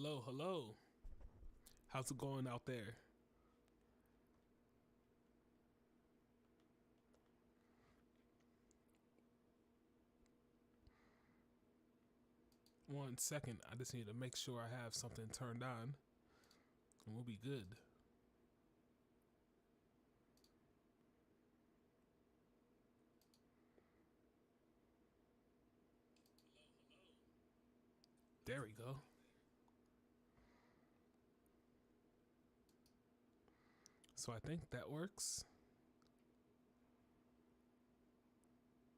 Hello, hello. How's it going out there? One second, I just need to make sure I have something turned on and we'll be good. There we go. So I think that works.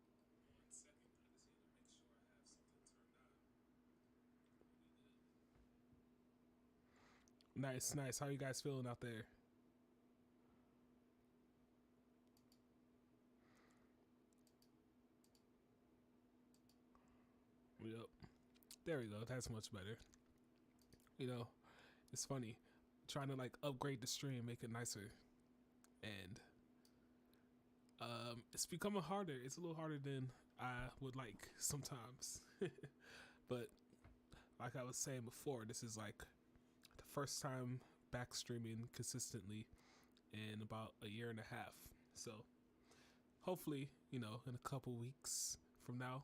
One second, I just need to make sure I have something turned on. Nice, nice. How you guys feeling out there? Yep. There we go. That's much better. You know, it's funny. Trying to like upgrade the stream, make it nicer. And it's becoming harder. It's a little harder than I would like sometimes. But like I was saying before, this is like the first time back streaming consistently in about a year and a half. So hopefully, in a couple weeks from now,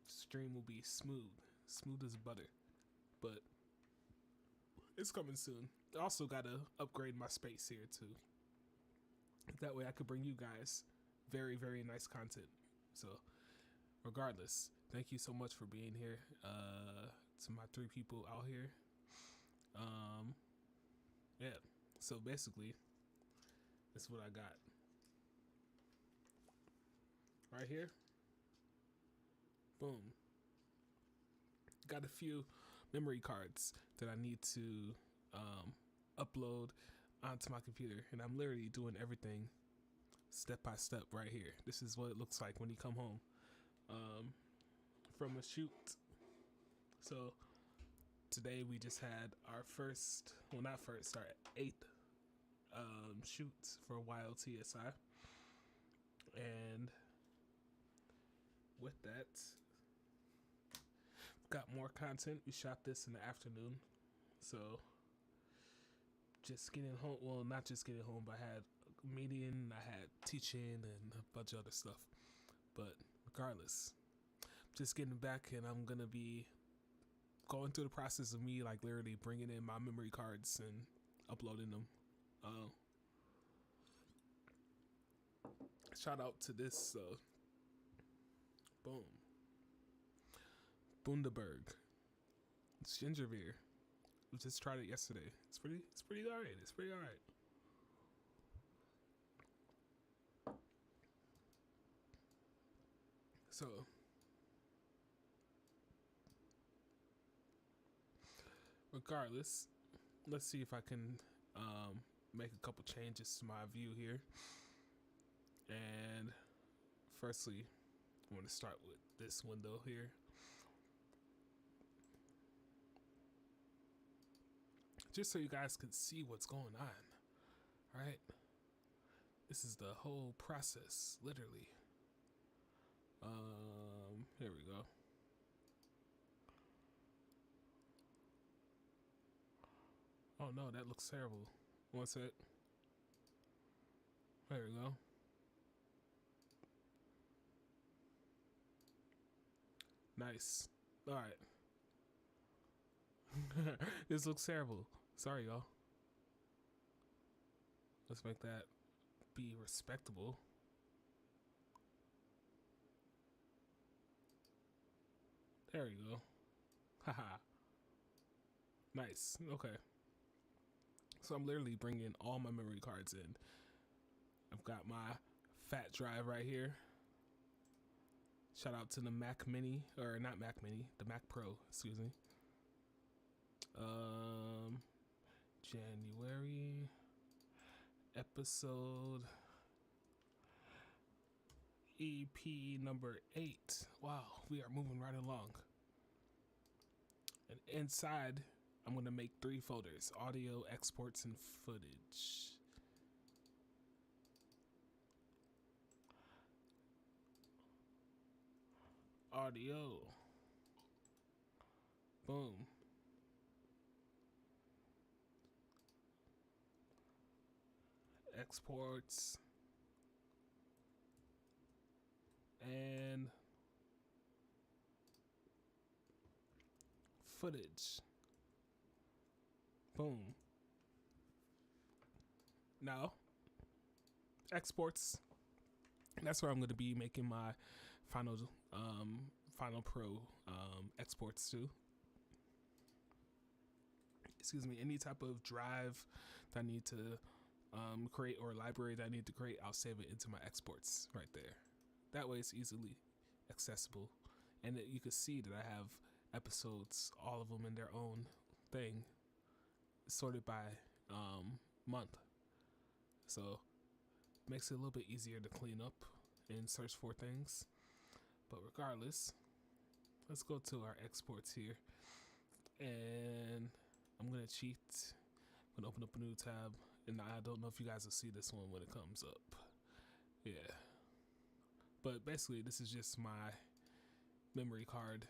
stream will be smooth as butter. But it's coming soon. I also gotta upgrade my space here too. That way I could bring you guys very, very nice content. So regardless, thank you so much for being here. To my 3 people out here. Yeah. So basically, this is what I got. Right here. Boom. Got a few memory cards that I need to upload onto my computer, and I'm literally doing everything step by step right here. This is what it looks like when you come home from a shoot. So today we just had our first, well not first, our 8th shoot for YLTSI, and with that, got more content. We shot this in the afternoon, so just getting home. Well, not just getting home, but I had a meeting, I had teaching, and a bunch of other stuff. But regardless, just getting back, and I'm gonna be going through the process of me like literally bringing in my memory cards and uploading them. Shout out to this boom, Bundaberg. It's ginger beer. We just tried it yesterday. It's pretty alright. It's pretty alright. So regardless, let's see if I can make a couple changes to my view here. And firstly, I'm going to start with this window here. Just so you guys can see what's going on. Alright? This is the whole process, literally. Here we go. Oh no, that looks terrible. One sec. There we go. Nice. Alright. This looks terrible. Sorry, y'all. Let's make that be respectable. There you go. Haha. Nice. Okay. So I'm literally bringing all my memory cards in. I've got my fat drive right here. Shout out to the Mac Mini, or not Mac Mini, the Mac Pro, excuse me. January episode EP number 8. Wow, we are moving right along. And inside, I'm gonna make 3 folders: audio, exports, and footage. Audio. Boom. exports, and footage. Boom. Now, exports. That's where I'm going to be making my Final Pro exports to. Excuse me. Any type of drive that I need to create, or library that I need to create, I'll save it into my exports right there. That way it's easily accessible, and you can see that I have episodes, all of them in their own thing, sorted by month. So makes it a little bit easier to clean up and search for things. But regardless, let's go to our exports here, and I'm gonna cheat. I'm gonna open up a new tab, and I don't know if you guys will see this one when it comes up. Yeah, but basically this is just my memory card.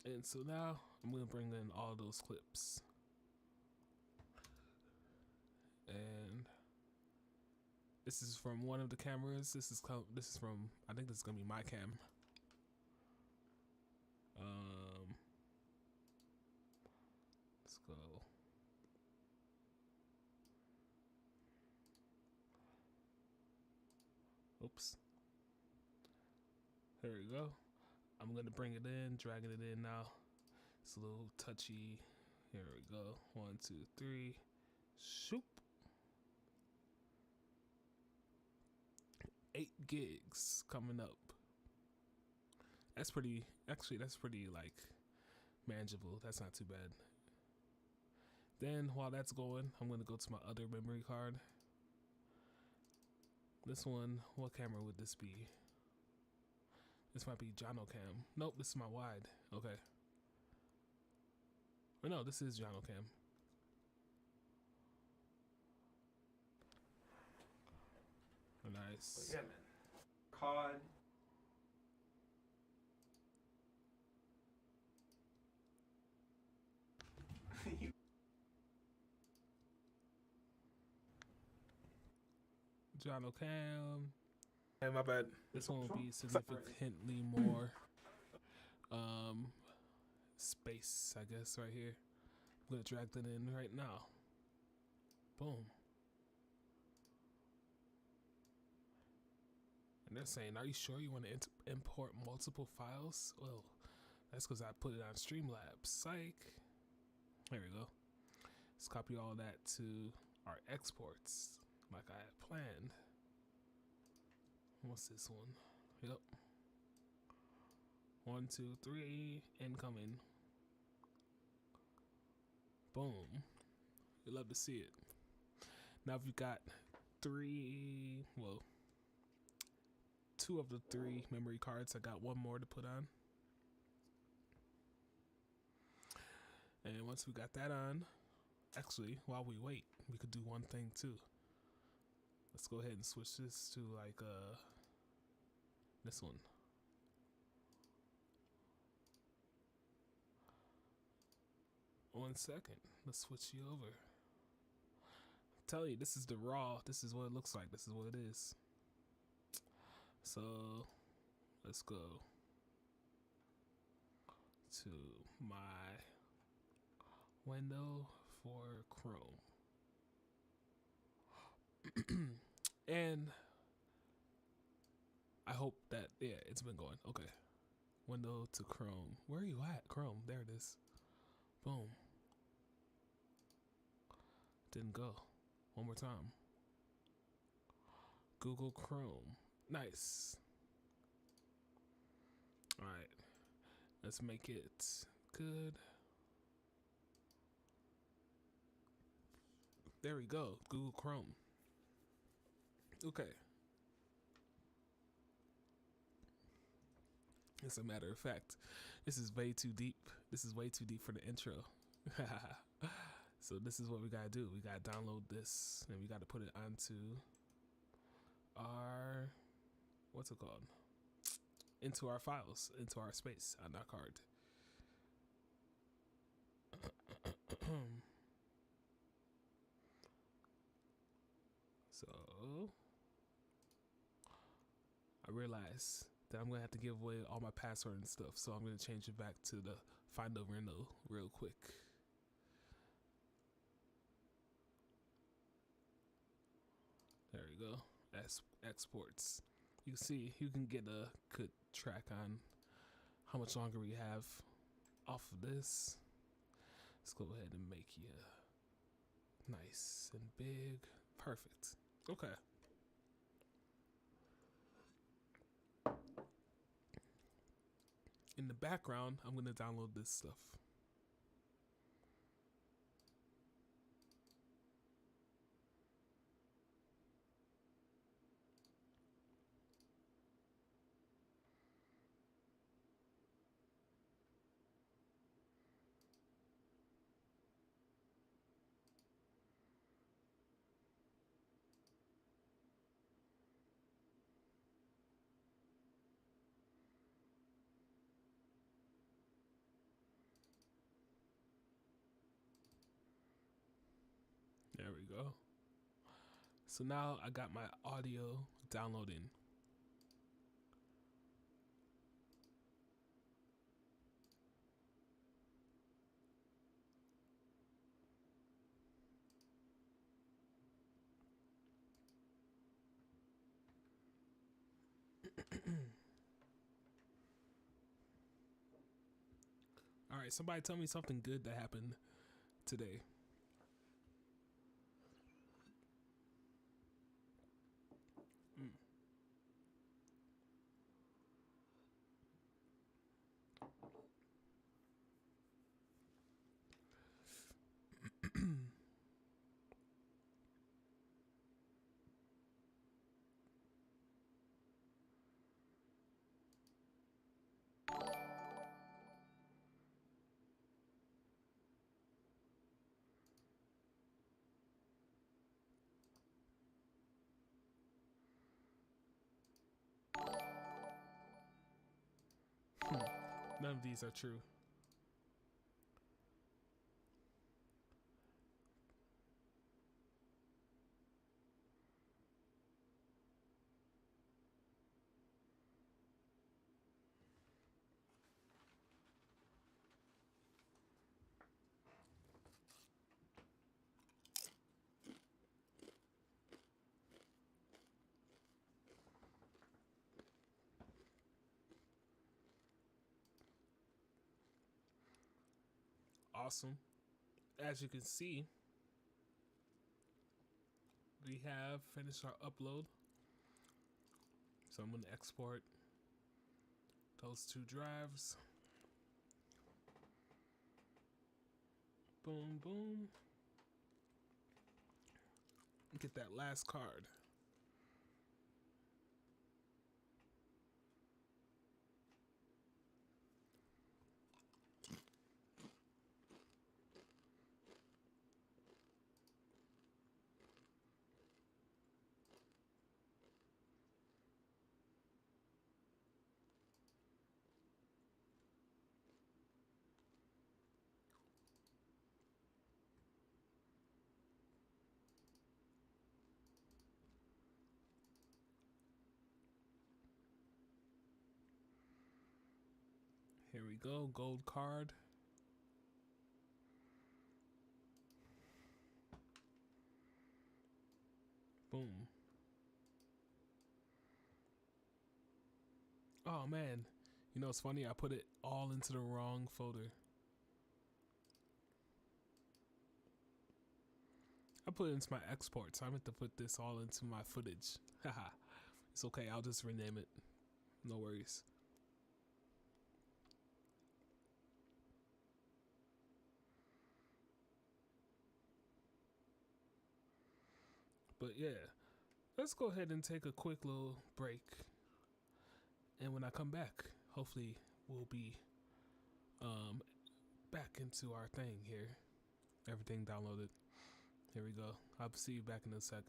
And so now I'm going to bring in all those clips. And this is from one of the cameras. This is from, I think this is going to be my cam. Let's go. Oops. There we go. I'm going to bring it in, dragging it in now. It's a little touchy. Here we go. 1, 2, 3. Shoop. 8 gigs coming up. That's pretty, actually, that's pretty like manageable. That's not too bad. Then while that's going, I'm going to go to my other memory card. This one, what camera would this be? This might be Jono Cam. Nope, this is my wide. Okay. Or no, this is Jono Cam. Nice. But yeah, man. COD. Jono Cam. Hey, my bad. This one will be significantly more space, I guess, right here. I'm gonna drag that in right now. Boom. And they're saying, are you sure you want to import multiple files? Well, that's because I put it on Streamlabs. Psych. There we go. Let's copy all that to our exports like I had planned. What's this one? Yep. 1, 2, 3, incoming. Boom. You love to see it. Now if you got 3, well, 2 of the 3 memory cards, I got 1 more to put on. And once we got that on, actually, while we wait, we could do one thing too. Let's go ahead and switch this to like this one. One second. Let's switch you over. I'm telling you, this is the raw. This is what it looks like. This is what it is. So let's go to my window for Chrome. And I hope that, yeah, it's been going. Okay. Window to Chrome. Where are you at? Chrome. There it is. Boom. Didn't go. One more time. Google Chrome. Nice. All right. Let's make it good. There we go. Google Chrome. Okay. As a matter of fact, this is way too deep. This is way too deep for the intro. So this is what we gotta do. We gotta download this and we gotta put it onto our, what's it called? into our files, into our space on our card. So I realize that I'm gonna have to give away all my password and stuff, so I'm gonna change it back to the find a reno real quick. There we go. Exports. You see, you can get a good track on how much longer we have off of this. Let's go ahead and make you nice and big. Perfect. Okay. In the background, I'm going to download this stuff. There we go. So now I got my audio downloading. All right, somebody tell me something good that happened today. None of these are true. Awesome. As you can see, we have finished our upload. So I'm going to export those 2 drives. Boom, boom. Get that last card. Here we go, gold card. Boom. Oh man, you know it's funny, I put it all into the wrong folder. I put it into my export, so I meant to put this all into my footage. Haha. It's okay, I'll just rename it. No worries. But yeah, let's go ahead and take a quick little break. And when I come back, hopefully we'll be back into our thing here. Everything downloaded. Here we go. I'll see you back in a sec.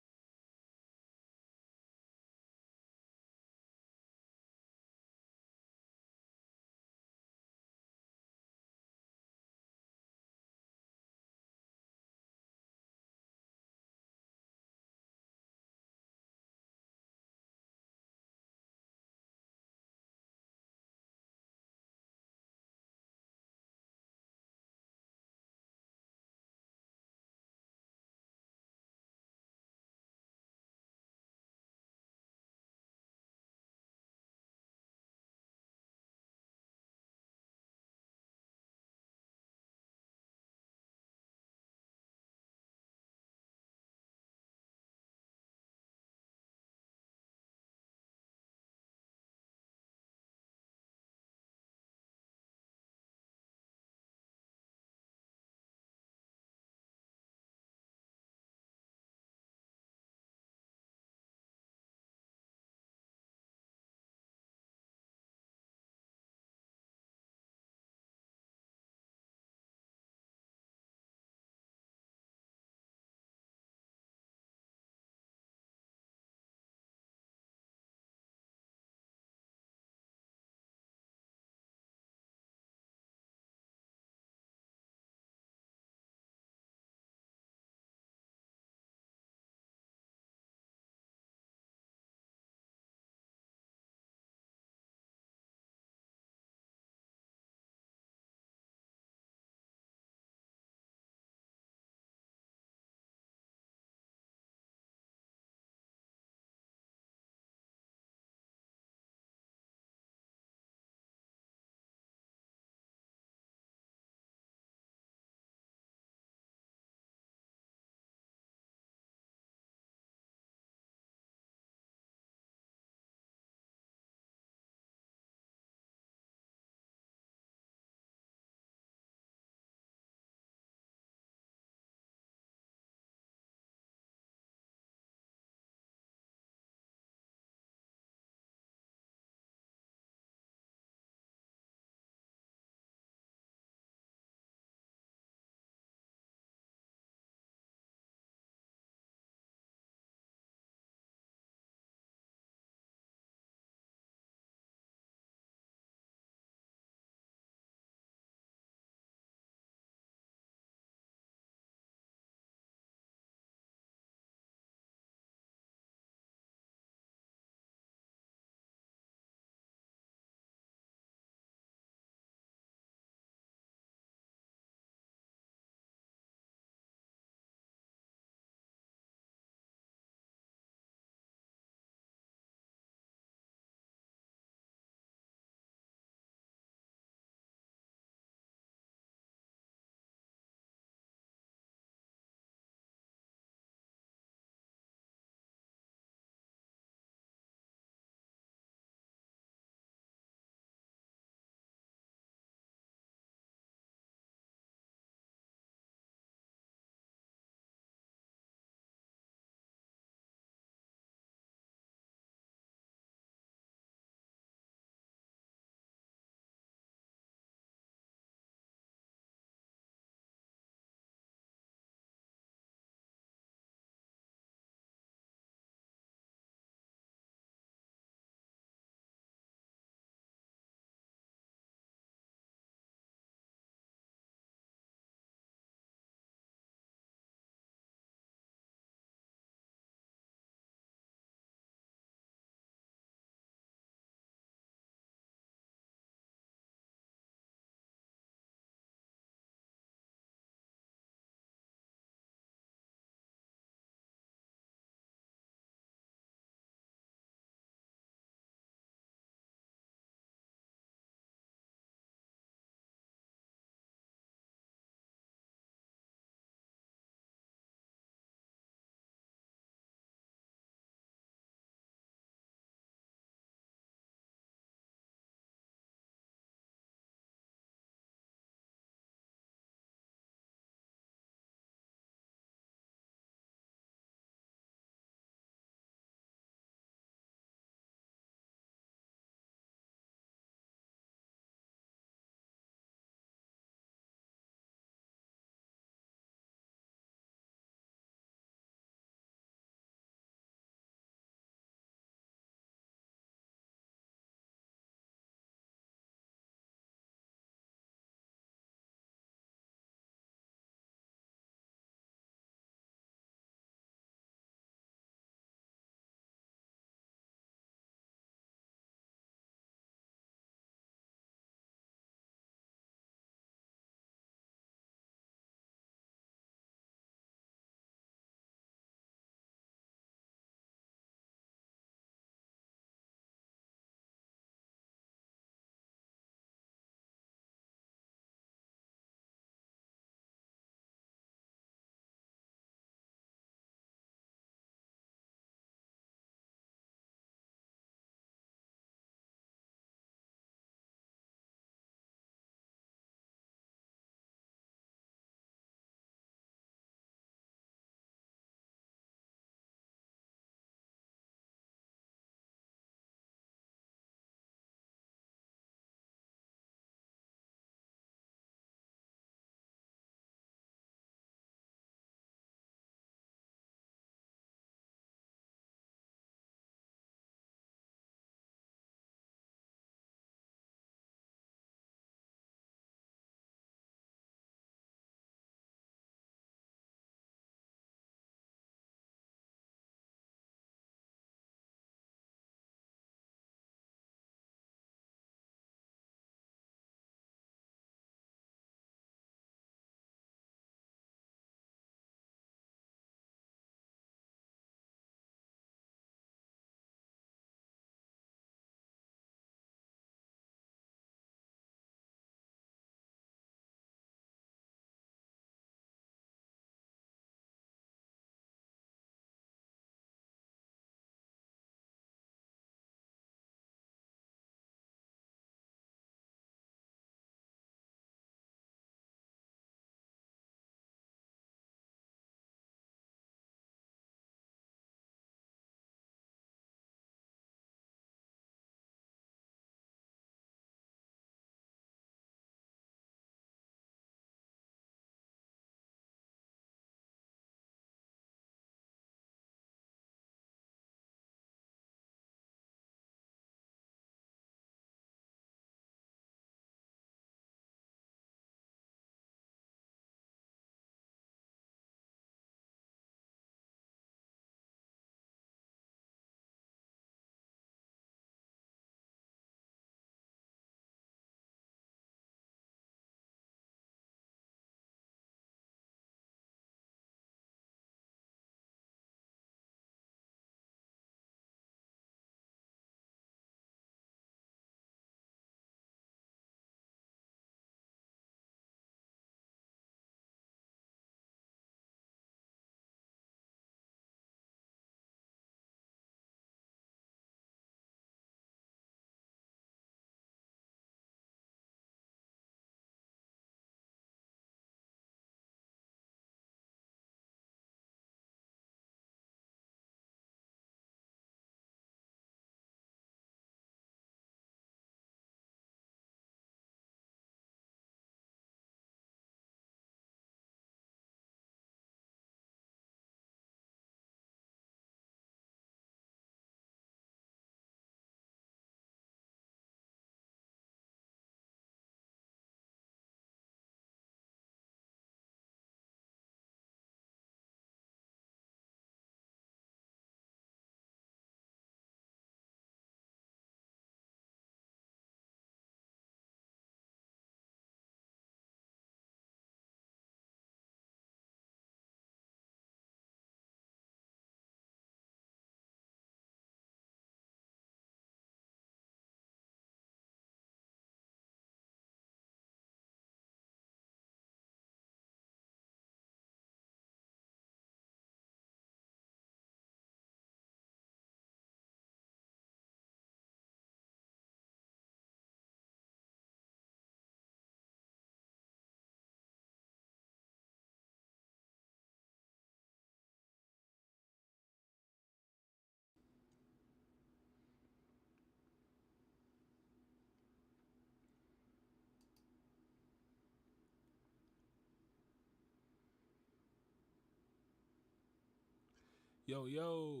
Yo, yo.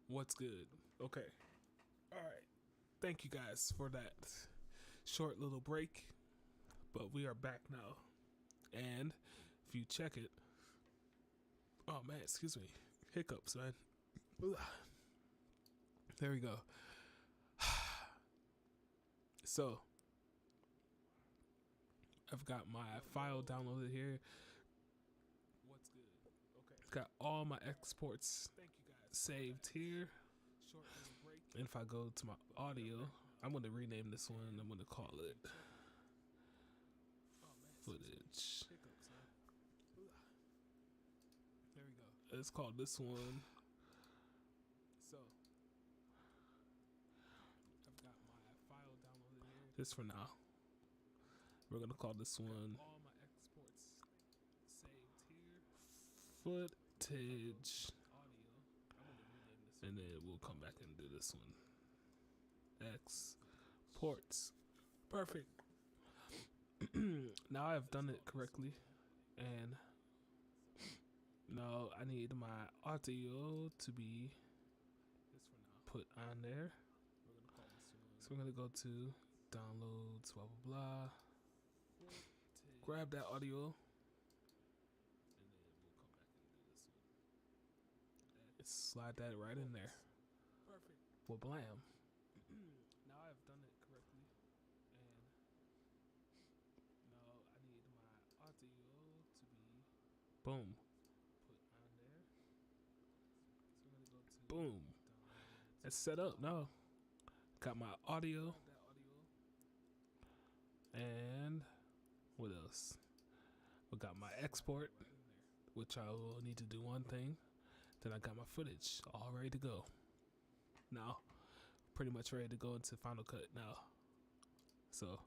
What's good? Okay. All right. Thank you guys for that short little break. But we are back now. And if you check it. Oh, man, excuse me. Hiccups, man. There we go. So, I've got my file downloaded here. What's good? Okay. Got all my exports saved here. And if I go to my audio, I'm going to rename this one. I'm going to call it footage. There we go. Let's call this one. So, I've got my file downloaded here. Just for now. We're going to call this one all my exports saved here. Footage. And then we'll come back and do this one. Exports. Perfect. Now I've done it correctly. And now I need my audio to be put on there. So we're going to go to downloads, blah, blah, blah. Grab that audio. Slide that right in there. Perfect. Well, blam. Now I've done it correctly. And now I need my audio to be boom. Put on there. So we're gonna go to boom. It's set up now. Got my audio. And what else? We got my export, which I will need to do one thing. Then I got my footage all ready to go. Now, pretty much ready to go into Final Cut now. So,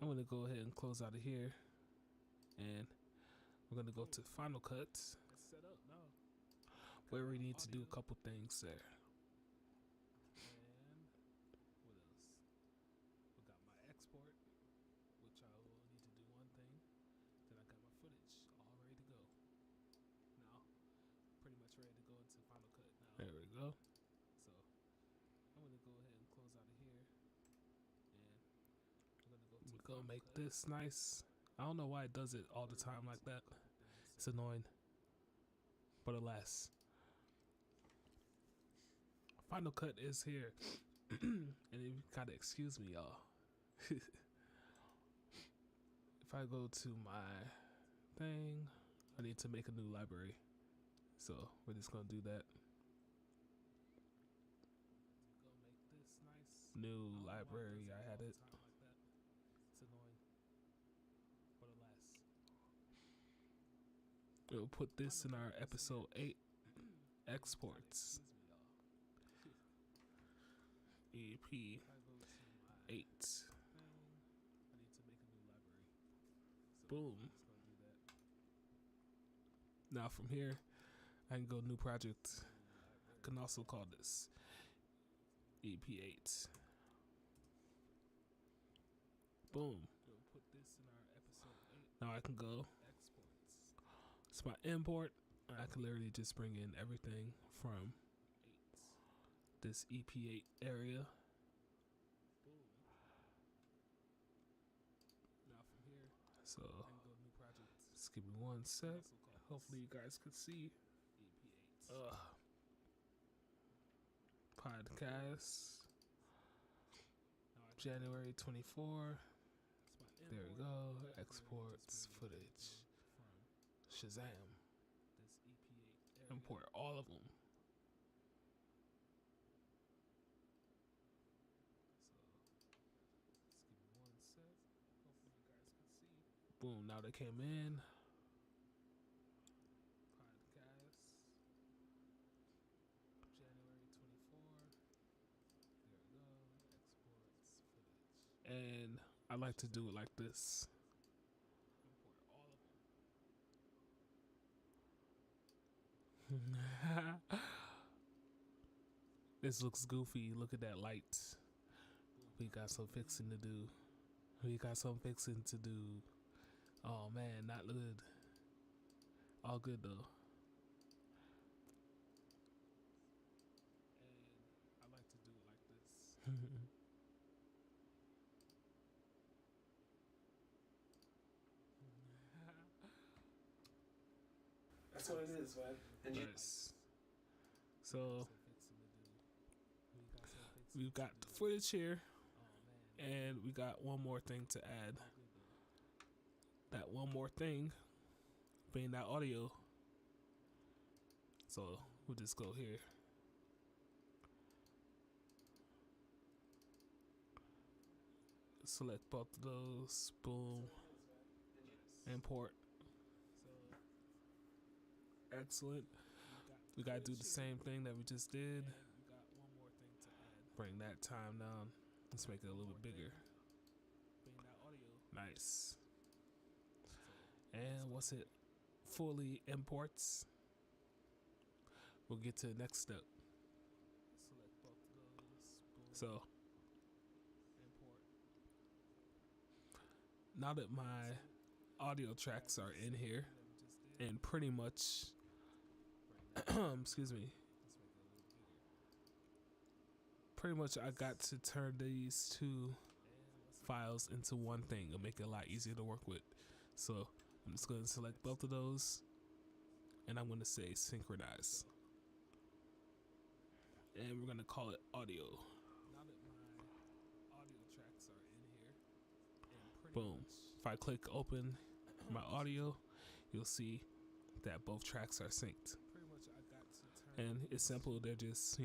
I'm going to go ahead and close out of here. And we're going to go to Final Cut. Where we need to do a couple things there. And what else? We got my export, which I will need to do one thing. Then I got my footage all ready to go. Now, pretty much ready to go into Final Cut now. There we go. So, I'm going to go ahead and close out of here. And we're going to make this nice. I don't know why it does it all the time like that. It's annoying. But alas. Final Cut is here. And you gotta excuse me, y'all. If I go to my thing, I need to make a new library. So we're just gonna do that. New library, I had it. It's annoying. But alas. We'll put this in our episode 8 exports. EP 8. Boom. Now from here, I can go new project. I can also call this EP 8. Boom. Now I can go. It's my import. I can literally just bring in everything from this EP8 area. So, just give me one sec. Hopefully you guys can see. Podcast. January 24. There we go. Exports footage. Shazam. Import all of them. Boom, now they came in. Podcast. January 24. There we go. Exports footage. And I like to do it like this. This looks goofy. Look at that light. We got some fixing to do. We got some fixing to do. Oh man, not good. All good though. what it is, man. And you, Nice. So we've got the footage here, and we got one more thing to add. That one more thing being that audio. So we'll just go here. Select both of those. Boom. Import. Excellent. We gotta do the same thing that we just did. Bring that time down. Let's make it a little bit bigger. Nice. And once it fully imports, we'll get to the next step. So now that my audio tracks are in here, and pretty much excuse me, pretty much I got to turn these two files into one thing and make it a lot easier to work with. So I'm just going to select both of those, and I'm going to say synchronize, and we're going to call it audio. Boom. If I click open my audio, you'll see that both tracks are synced. And it's simple. They're just,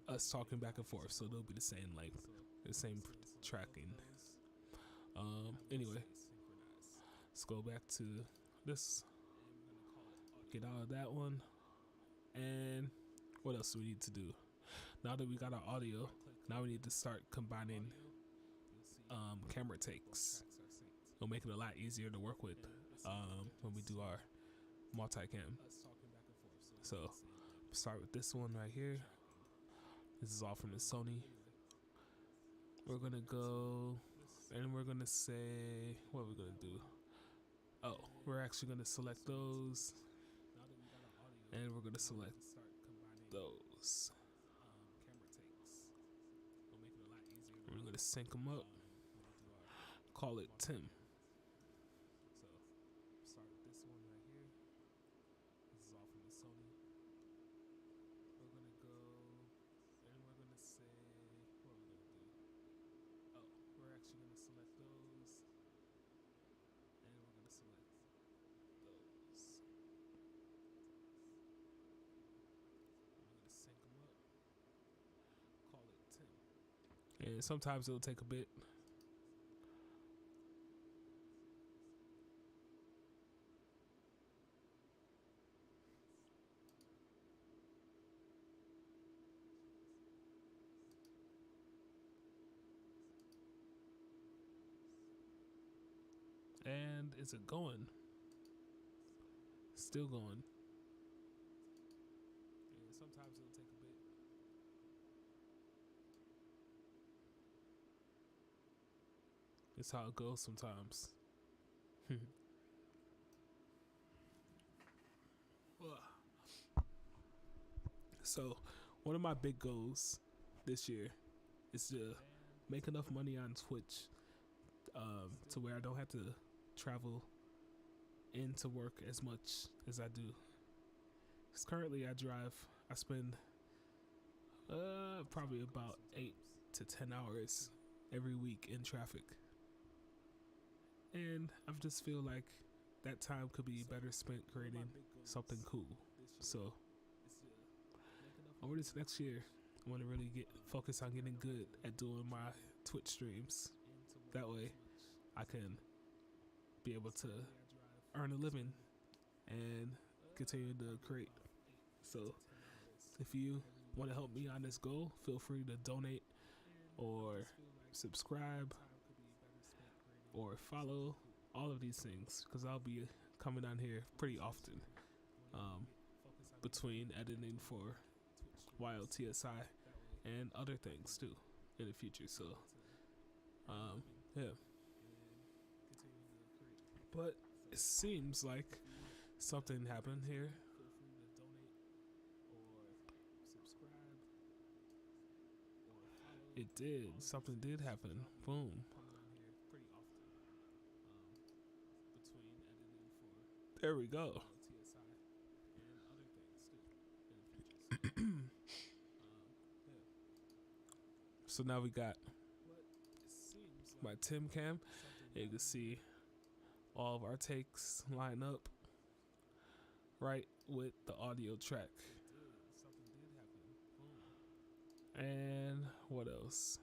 us talking back and forth, so they'll be the same length, the same tracking. Anyway, let's go back to this. Get out of that one. And what else do we need to do? Now that we got our audio, now we need to start combining camera takes. It'll make it a lot easier to work with when we do our multicam. So start with this one right here. This is all from the Sony. We're gonna go and we're gonna say, what are we gonna do? Oh, we're actually gonna select those, and we're gonna select those. We're gonna sync them up. Call it Tim. And sometimes it'll take a bit. And is it going? Still going. And sometimes it'll take a bit. It's how it goes sometimes. So, one of my big goals this year is to make enough money on Twitch to where I don't have to travel into work as much as I do. Because currently I spend probably about 8 to 10 hours every week in traffic. And I just feel like that time could be better spent creating something cool. So over this next year, I want to really focus on getting good at doing my Twitch streams. That way I can be able to earn a living and continue to create. So if you want to help me on this goal, feel free to donate or subscribe or follow, all of these things, because I'll be coming on here pretty often between editing for YLTSI and other things too in the future. So yeah, but it seems like something happened here. It did. Something did happen. Boom. There we go. So now we got my Tim cam. And you can see all of our takes line up right with the audio track. And what else?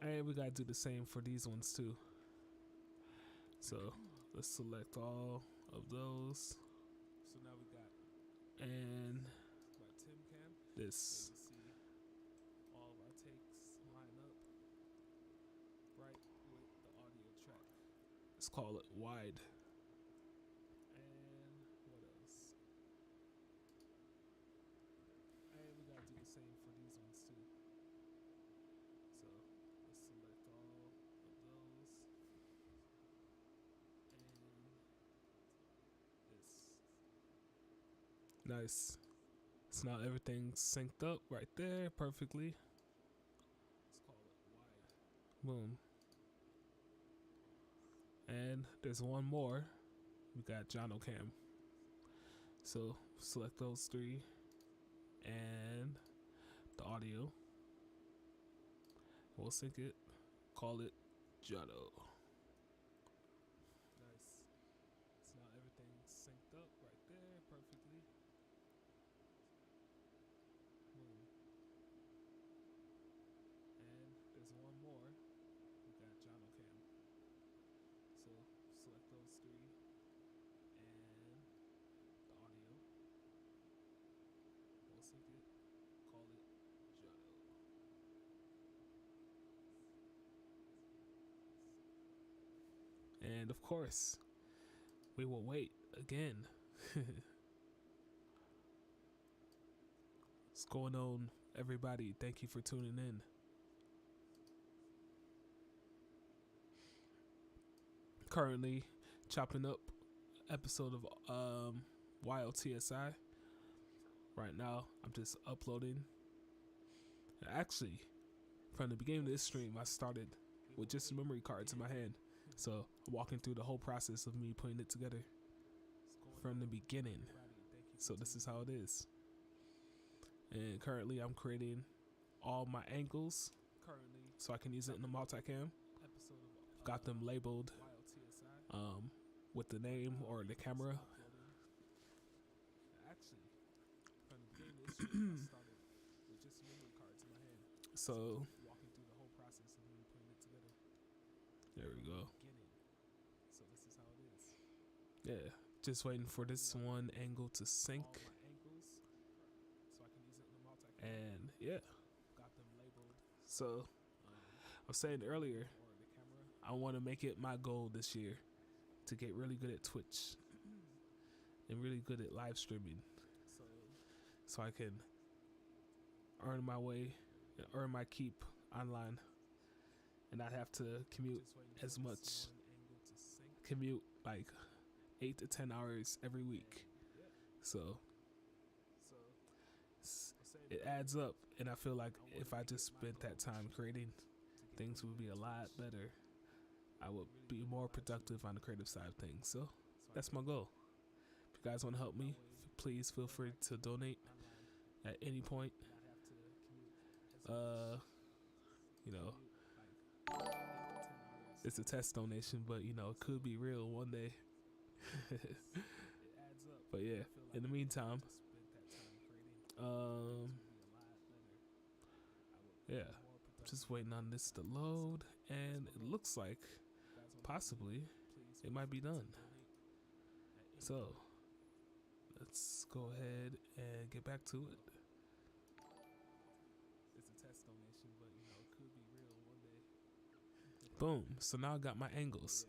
And we gotta do the same for these ones too. So let's select all of those. So now we got and this. All of our takes line up right with the audio track. Let's call it wide. And what else? And we gotta do the same for these ones too. So let's select all of those. And this. Nice. So now everything's synced up right there perfectly. Let's call it wide. Boom. And there's one more. We got Jono Cam. So select those three and the audio. We'll sync it. Call it Jono. Nice. So now everything's synced up right there perfectly. Boom. And there's one more. We got Jono Cam. So select those three and the audio. We'll sync it. Call it Jono. And of course, we will wait again. What's going on, everybody? Thank you for tuning in. Currently chopping up episode of YLTSI. Right now, I'm just uploading. Actually, from the beginning of this stream, I started with just memory cards in my hand. So, I'm walking through the whole process of me putting it together from the beginning. So, this is how it is. And currently, I'm creating all my angles so I can use it in the multicam. I've got them labeled with the name or the camera. So, there we go. Yeah, just waiting for this one angle to sync. And yeah. So, I was saying earlier, I want to make it my goal this year to get really good at Twitch and really good at live streaming, so I can earn my way, earn my keep online, and not have to commute as much. Commute like 8 to 10 hours every week. So it adds up, and I feel like if I just spent that time creating, things would be a lot better. I would be more productive on the creative side of things. So that's my goal. If you guys want to help me, please feel free to donate at any point. You know, it's a test donation, but you know, it could be real one day. But yeah, in the meantime, yeah, just waiting on this to load, and it looks like possibly it might be done. So let's go ahead and get back to it. It's a test donation, but you know, it could be real one day. Boom. So now I got my angles.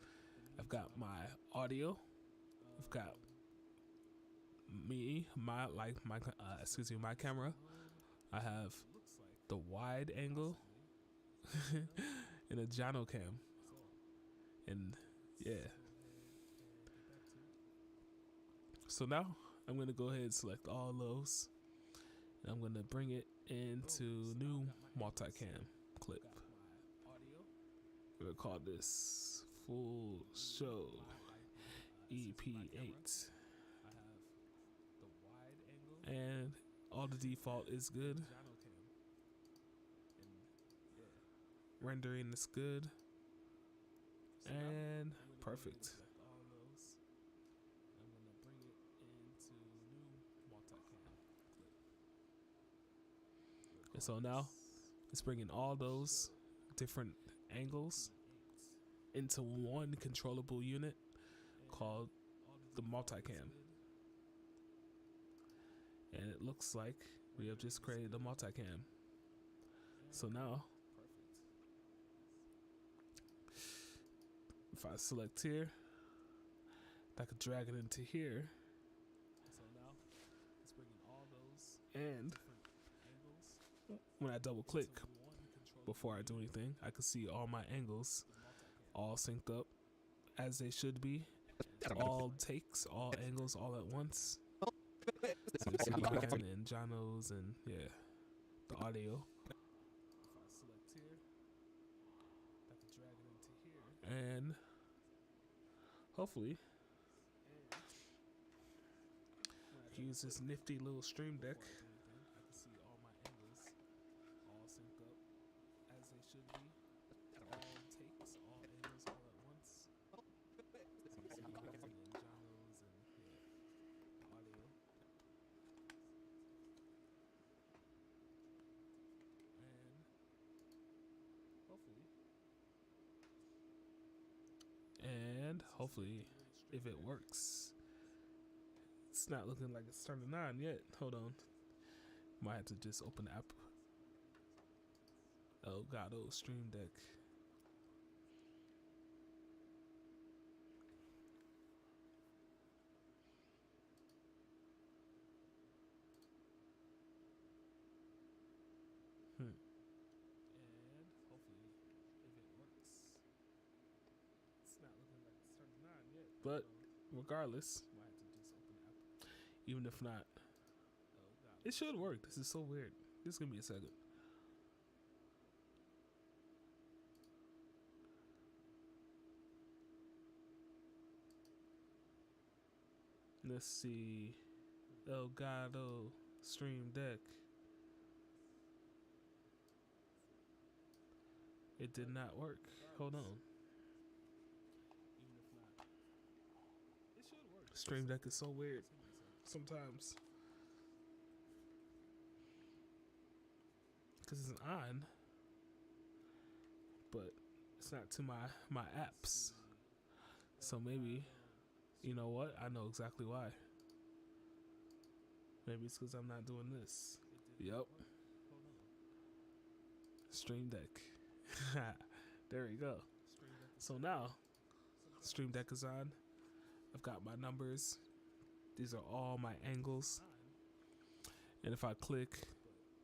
I've got my audio. I've got my camera. I have the wide angle and a Jono cam. And yeah. So now I'm going to go ahead and select all those. And I'm going to bring it into new multicam clip. We're going to call this Full Show EP8. and all the default is good. Rendering is good, and perfect. And so now it's bringing all those different angles into one controllable unit called the multicam. And it looks like we have just created a multicam. So now, if I select here, I could drag it into here. And when I double click, before I do anything, I can see all my angles all synced up as they should be. All takes, all angles, all at once. So you see mine and Jono's and yeah, the audio. And hopefully use this nifty little stream deck. And hopefully, if it works. It's not looking like it's turning on yet. Hold on. Might have to just open the app. Elgato Stream Deck. And hopefully, if it works. It's not looking like it's turning on yet. But regardless, even if not, it should work. This is so weird. This is gonna be a second. Let's see. Elgato Stream Deck. It did not work. Hold on. Stream Deck is so weird sometimes. Because it's on, but it's not to my apps. So maybe, you know what? I know exactly why. Maybe it's because I'm not doing this. Yep. Stream Deck. There we go. So now, Stream Deck is on. I've got my numbers. These are all my angles. And if I click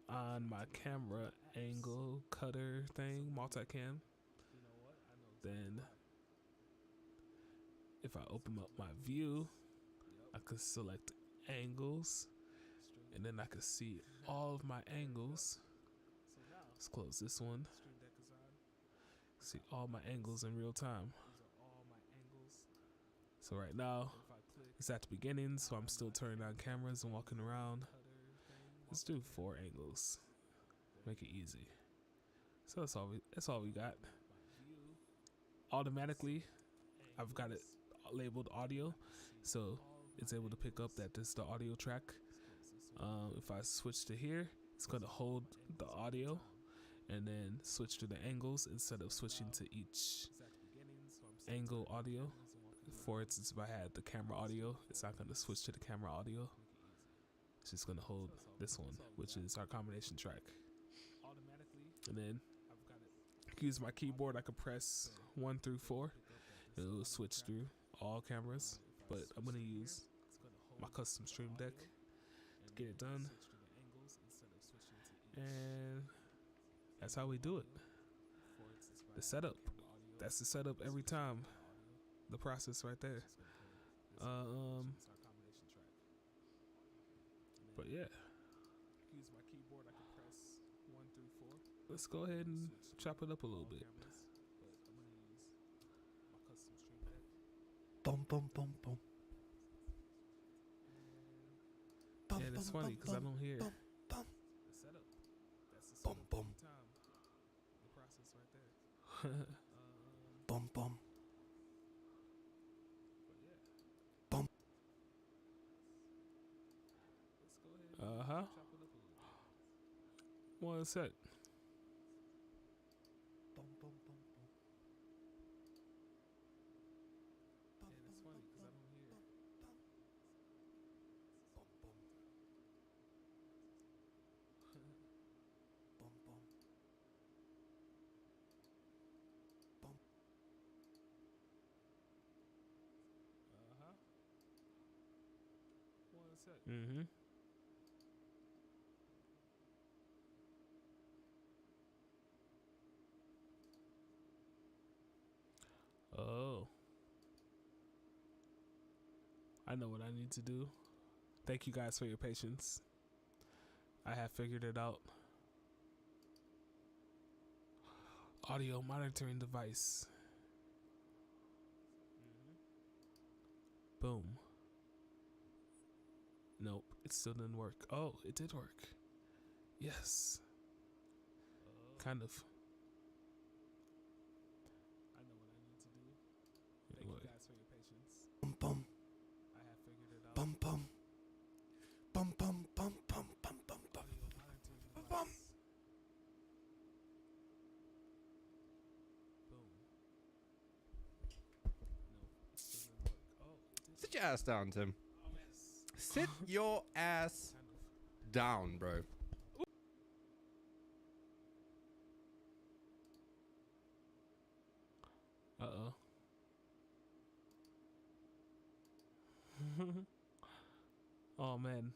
on my camera angle cutter thing, multicam, then if I open up my view, I could select angles, and then I could see all of my angles. Let's close this one. See all my angles in real time. So right now, it's at the beginning, so I'm still turning on cameras and walking around. Let's do 4 angles. Make it easy. So that's all we got. Automatically, I've got it labeled audio, so it's able to pick up that this is the audio track. If I switch to here, it's going to hold the audio and then switch to the angles instead of switching to each angle audio. For instance, if I had the camera audio, it's not going to switch to the camera audio. It's just going to hold this one, which is our combination track. And then I can use my keyboard. I could press 1 through 4. It will switch through all cameras. But I'm going to use my custom Stream Deck to get it done. And that's how we do it. The setup. That's the setup every time. The process right there. But yeah. Let's go ahead and chop it up a little bit. Bum bum bum bum. Bum And it's funny because I don't hear the setup. That's the setup every time. The process right there. Bum bum. But yeah, Bum. let's go ahead and chop it up a little bit. 1 sec. Bum bum bum bum. And it's funny because I don't hear. Bum bum. Bum bum. Bum. Uh-huh. 1 sec. Mm-hmm. Oh. I know what I need to do. Thank you guys for your patience. I have figured it out. Audio monitoring device. Boom. Nope, it still didn't work. Oh, it did work. Yes. Kind of. I know what I need to do. Thank you guys for your patience. Bum bum. I have figured it out. Bum bum. Bum bum bum bum bum bum bum. Audio monitoring Bum, device. bum. Boom. Nope, it still didn't work. Oh, it did. Sit your ass down, Tim. Yes. Sit your ass Kind of. down, bro. Uh-oh. Oh man.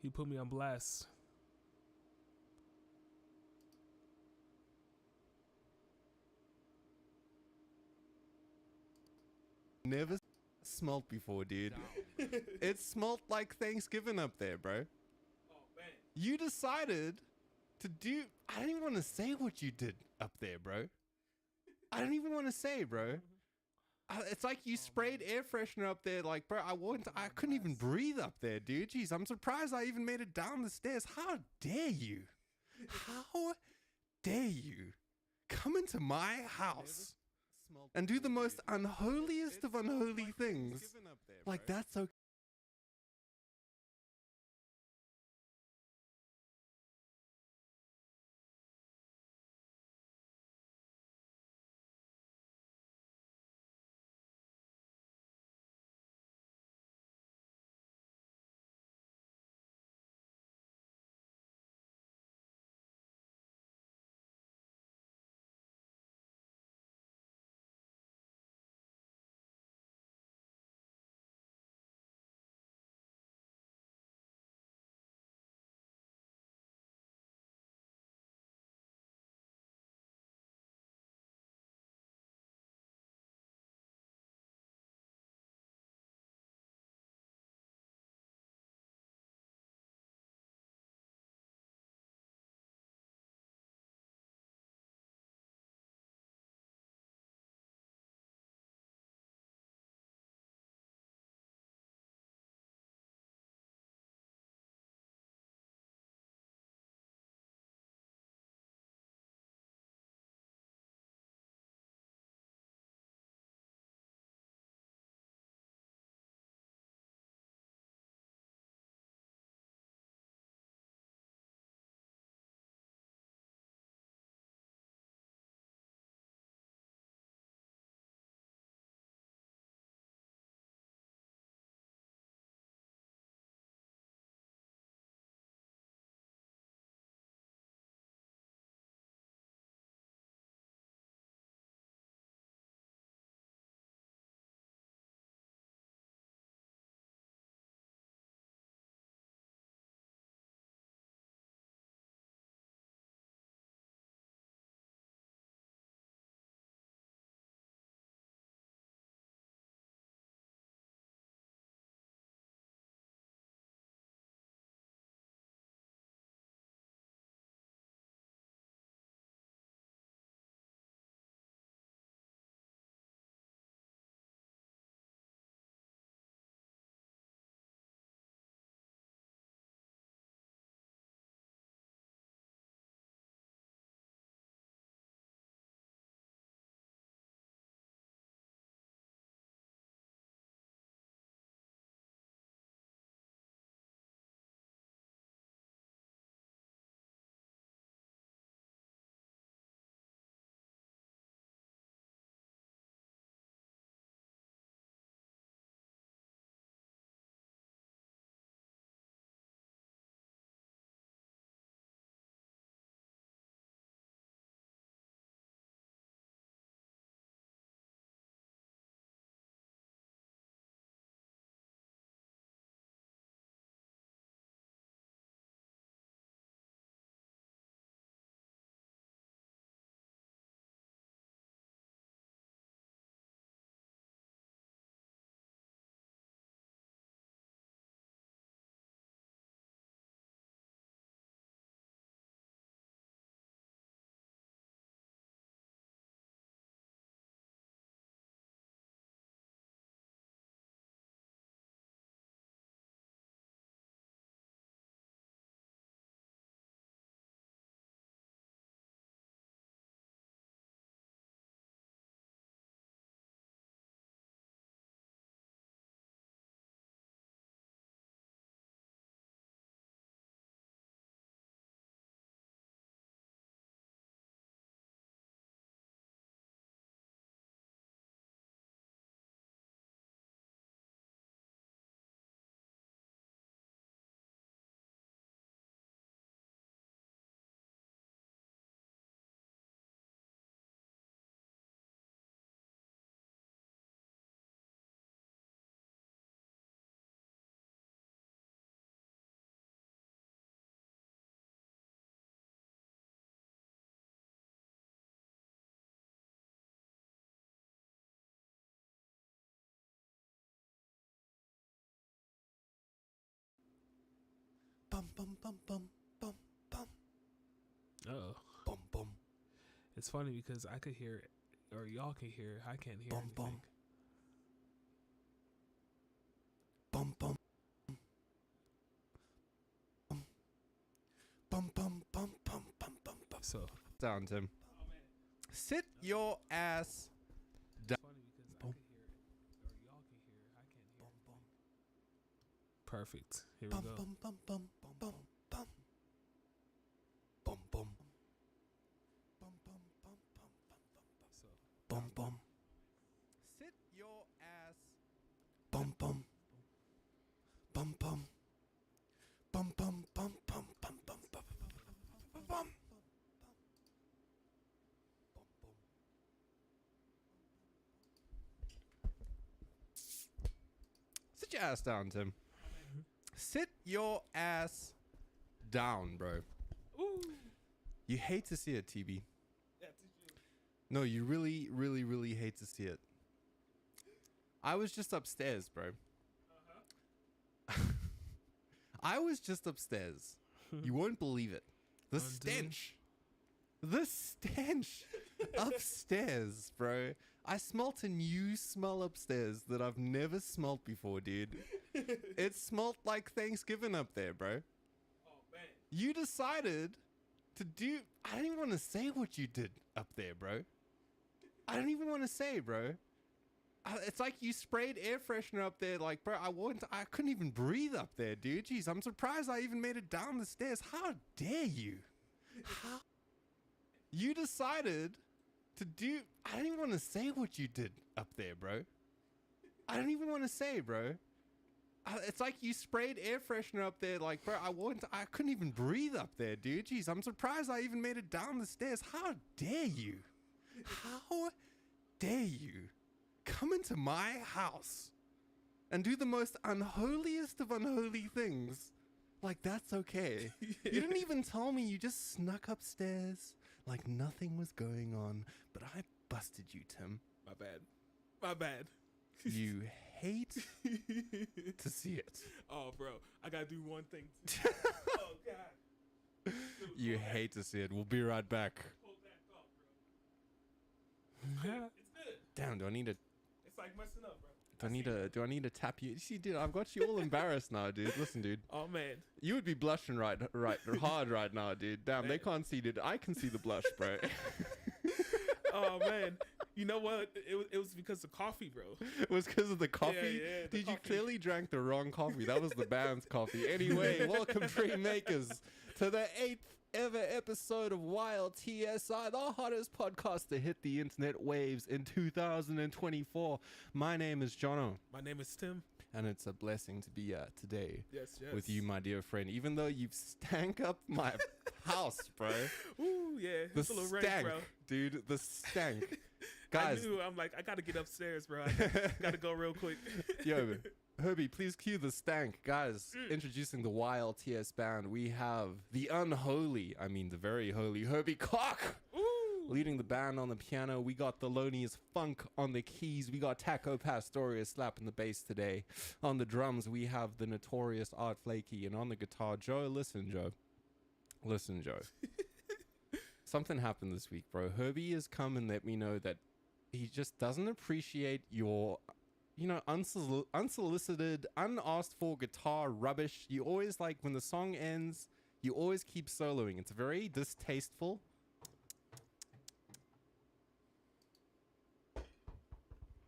He put me on blast. Never smelt before, dude. It smelt like Thanksgiving up there, bro. Oh man. You decided to do. I don't even want to say what you did up there, bro. I don't even want to say, bro. It's like you sprayed air freshener up there, like, bro. I couldn't even breathe up there, dude. Jeez, I'm surprised I even made it down the stairs. How dare you? How dare you come into my house and do the most unholiest of unholy things? Like, that's okay. bum bum bum bum bum Oh, bum bum it's funny because I could hear it, or y'all can hear it. I can't hear Bum, anything. bum bum bum bum bum bum bum bum bum. So Down, Tim. Sit your ass down. it's funny because I Bum. could hear it, or y'all can hear it. I can't hear Bum, bum. anything. Perfect. Here we Bum go. bum bum bum bum bum bum bum bum bum bum bum bum So bum bum. Sit your ass. Bum bum bum bum bum bum bum bum bum bum bum bum bum. Sit your ass down, Tim. Sit your ass down, bro. ooh, You hate to see it, TB. that's you. No, you really, really, really hate to see it. I was just upstairs, bro. I was just upstairs. You won't believe it. The Undo. stench. The stench upstairs, bro. I smelt a new smell upstairs that I've never smelt before, dude. It smelt like Thanksgiving up there, bro. Oh man. You decided to do... I don't even want to say what you did up there, bro. I don't even want to say, bro. It's like you sprayed air freshener up there. Like, bro, I couldn't even breathe up there, dude. Jeez, I'm surprised I even made it down the stairs. How dare you? How? You decided to do... I don't even want to say what you did up there, bro. I don't even want to say, bro. It's like you sprayed air freshener up there. Like, bro, I couldn't even breathe up there, dude. Jeez, I'm surprised I even made it down the stairs. How dare you? How dare you come into my house and do the most unholiest of unholy things? Like, that's okay. You didn't even tell me. You just snuck upstairs like nothing was going on. But I busted you, Tim. My bad. My bad. You hate to see it. Oh, bro, I gotta do one thing. Oh God. You hate to see it. We'll be right back. Hold that thought, bro. It's good. Damn, do I need to It's like messing up, bro. do I need to tap you? See, dude, I've got you all embarrassed now, dude. Listen, dude. Oh man. You would be blushing right hard right now, dude. Damn, they can't see, dude. I can see the blush, bro. Oh man. You know what? It was because of coffee, bro. It was because of the coffee? Yeah, the Dude, you coffee. clearly drank the wrong coffee. That was the band's coffee. Anyway, welcome, Dream Makers, to the 8th ever episode of YLTSI, the hottest podcast to hit the internet waves in 2024. My name is Jono, My name is Tim. and it's a blessing to be here today Yes. with you, my dear friend. Even though you've stank up my house, bro. Ooh, yeah. The It's a little rank, stank, bro. dude. The stank. Guys, I'm like, I gotta get upstairs, bro. I gotta go real quick. yo, Herbie, please cue the stank. Guys, introducing the YLTS band, we have the the very holy Herbie Cock Ooh. leading the band on the piano. We got Thelonious Funk on the keys. We got Taco Pastoria slapping the bass today. On the drums, we have the notorious Art Flaky. And on the guitar, Joe. Listen, Joe. Something happened this week, bro. Herbie has come and let me know that he just doesn't appreciate your, unsolicited, unasked for guitar rubbish. You always, like, when the song ends, you always keep soloing. It's very distasteful.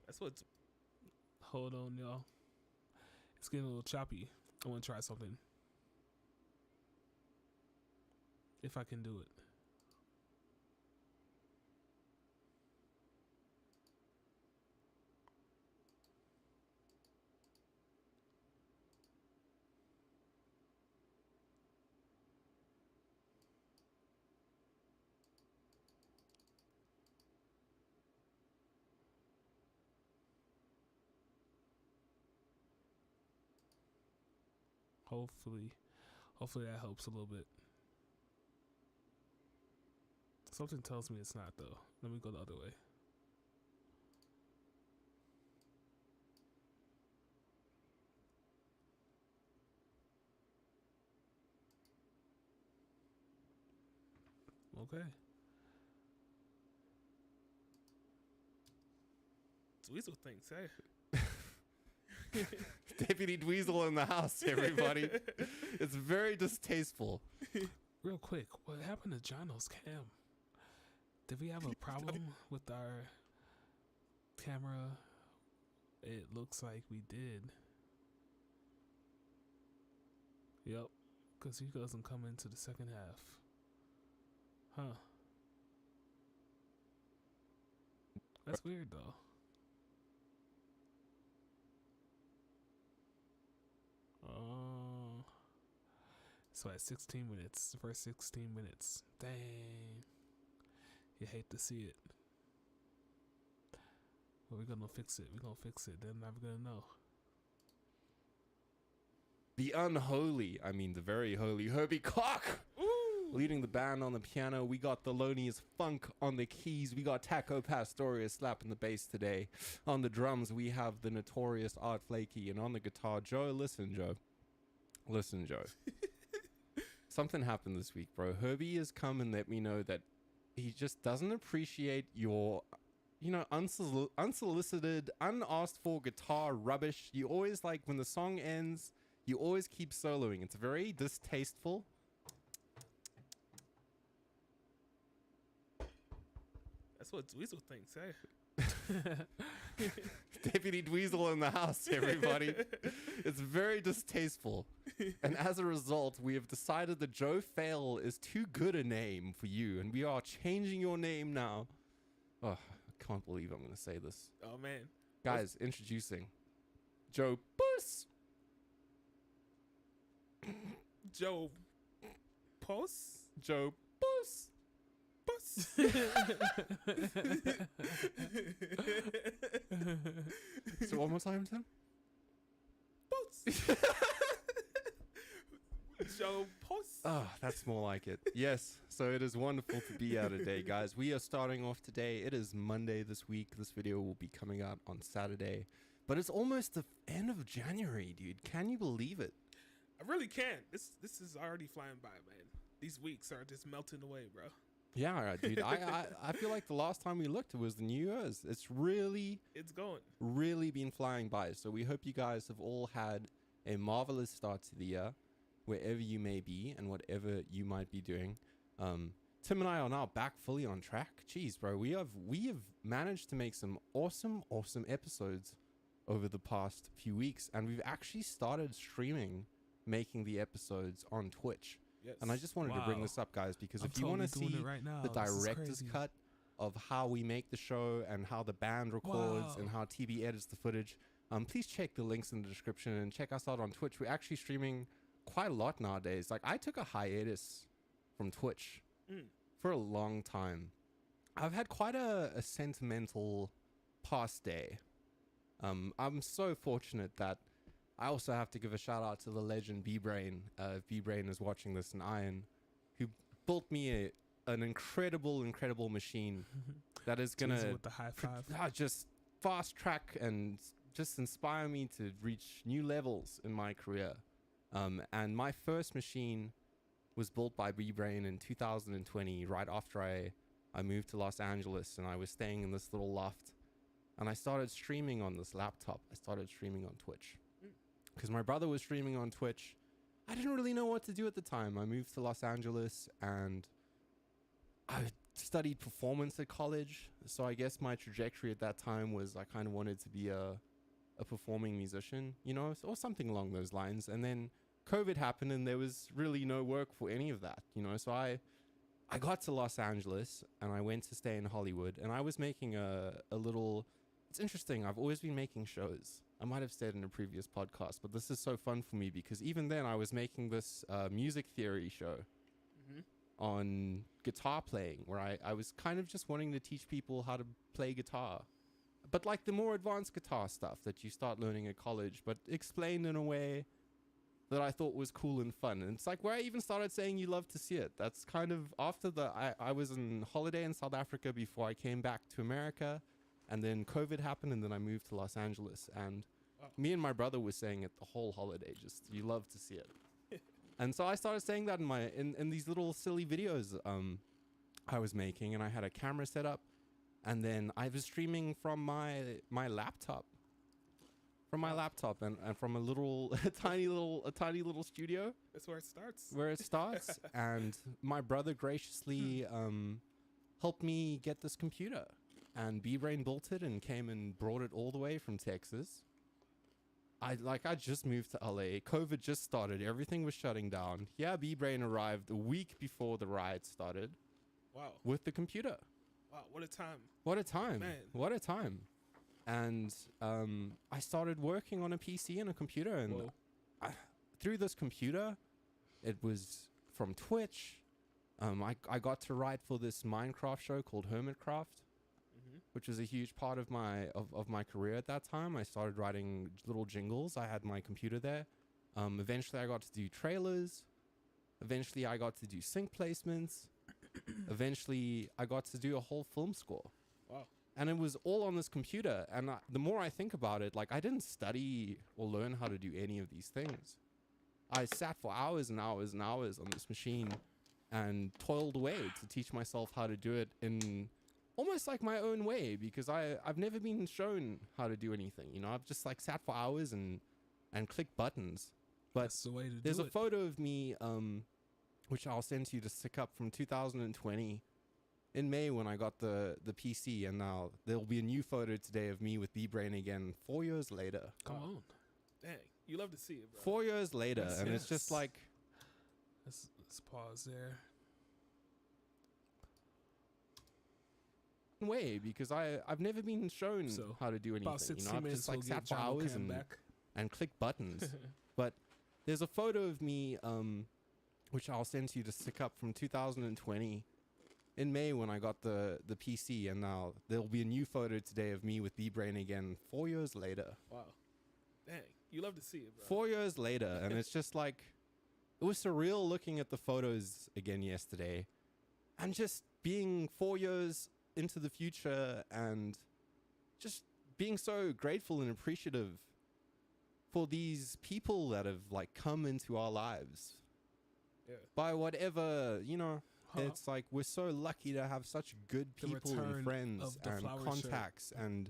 That's what's. Hold on, y'all. It's getting a little choppy. I want to try something. If I can do it. Hopefully that helps a little bit. Something tells me it's not, though. Let me go the other way. Okay. Dweezil thinks, hey. Deputy Dweezil in the house, everybody. It's very distasteful. Real quick, what happened to Jono's cam? Did we have a problem with our camera? It looks like we did. Yep, because he doesn't come into the second half. Huh. That's weird, though. So at 16 minutes, the first 16 minutes. Dang. You hate to see it. But we're gonna fix it. We're gonna fix it. They're never gonna know. The unholy, I mean the very holy Herbie Cock. Ooh. Leading the band on the piano. We got Thelonious Funk on the keys. We got Taco Pastoria slapping the bass today. On the drums, we have the notorious Art Flaky. And on the guitar, Joe. Listen, Joe. Listen, Joe. Something happened this week, bro. Herbie has come and let me know that he just doesn't appreciate your, you know, unsolicited, unasked for guitar rubbish. You always, like, when the song ends, you always keep soloing. It's very distasteful. That's what Dweezil thinks, hey. Deputy Dweezil in the house, everybody. It's very distasteful. And as a result, we have decided that Joe Fail is too good a name for you, and we are changing your name now. Oh, I can't believe I'm going to say this. Oh, man. Guys, introducing Joe Puss. Joe Puss? Joe Puss. Puss. So one more time, Tim. Puss. Joe Puss. Oh, that's more like it. Yes. So it is wonderful to be here today, guys. We are starting off today. It is Monday this week. This video will be coming out on Saturday. But it's almost the end of January, dude. Can you believe it? I really can't. This is already flying by, man. These weeks are just melting away, bro. Yeah, dude. I feel like the last time we looked, it was the New Year's. It's going. Really been flying by. So we hope you guys have all had a marvelous start to the year, wherever you may be and whatever you might be doing. Tim and I are now back fully on track. Jeez, bro, we have managed to make some awesome episodes over the past few weeks, and we've actually started streaming, making the episodes on Twitch. Yes. And I just wanted to bring this up, guys, because if you want to see right now, the director's cut of how we make the show and how the band records and how TB edits the footage, please check the links in the description and check us out on Twitch. We're actually streaming quite a lot nowadays. Like, I took a hiatus from Twitch for a long time. I've had quite a sentimental past day. I'm so fortunate that I also have to give a shout out to the legend B-Brain. If B-Brain is watching this in Iron, who built me an incredible machine that is gonna with the high five. just fast track and just inspire me to reach new levels in my career. And my first machine was built by B-Brain in 2020, right after I moved to Los Angeles, and I was staying in this little loft, and I started streaming on this laptop. I started streaming on Twitch because my brother was streaming on Twitch. I didn't really know what to do at the time. I moved to Los Angeles and I studied performance at college. So I guess my trajectory at that time was I kind of wanted to be a performing musician, you know, or something along those lines. And then COVID happened and there was really no work for any of that, you know. So I got to Los Angeles and I went to stay in Hollywood, and I was making a little, it's interesting. I've always been making shows. I might have said in a previous podcast, but this is so fun for me because even then I was making this music theory show on guitar playing, where I was kind of just wanting to teach people how to play guitar, but like the more advanced guitar stuff that you start learning at college, but explained in a way that I thought was cool and fun. And it's like where I even started saying you love to see it. That's kind of after I was on holiday in South Africa before I came back to America. And then COVID happened, and then I moved to Los Angeles. And me and my brother were saying it the whole holiday, just you love to see it. And so I started saying that in these little silly videos. I was making, and I had a camera set up, and then I was streaming from my laptop. From my laptop and from a tiny little studio. That's where it starts. Where it starts. And my brother graciously helped me get this computer. And B-Brain built it and came and brought it all the way from Texas. I just moved to LA. COVID just started. Everything was shutting down. Yeah, B-Brain arrived a week before the riot started. Wow. With the computer. Wow, what a time. What a time. Man. What a time. And I started working on a PC and a computer, and through this computer, it was from Twitch. I got to write for this Minecraft show called Hermitcraft, which was a huge part of my career at that time. I started writing little jingles. I had my computer there. Eventually, I got to do trailers. Eventually, I got to do sync placements. Eventually, I got to do a whole film score. Wow. And it was all on this computer. And the more I think about it, like, I didn't study or learn how to do any of these things. I sat for hours and hours and hours on this machine and toiled away to teach myself how to do it in almost like my own way, because I've never been shown how to do anything. You know, I've just like sat for hours and clicked buttons. But that's the way to there's do a it. photo of me, which I'll send to you to stick up, from 2020. In May, when I got the PC, and now there'll be a new photo today of me with B-Brain again 4 years later. Come on. Dang. You love to see it, bro. 4 years later, Yes, and yes. it's just like... Let's pause there. Way, because I've never been shown So, how to do anything. About You 16 know, I've minutes just like we'll sat get for John hours Cam back. and clicked buttons. But there's a photo of me, which I'll send to you to stick up, from 2020. In May, when I got the PC, and now there'll be a new photo today of me with B-Brain again 4 years later. Wow. Dang. You love to see it, bro. 4 years later, and it's just like, it was surreal looking at the photos again yesterday, and just being 4 years into the future, and just being so grateful and appreciative for these people that have like come into our lives. Yeah. By whatever, you know, Huh. it's like we're so lucky to have such good The people return and friends of the and flower contacts and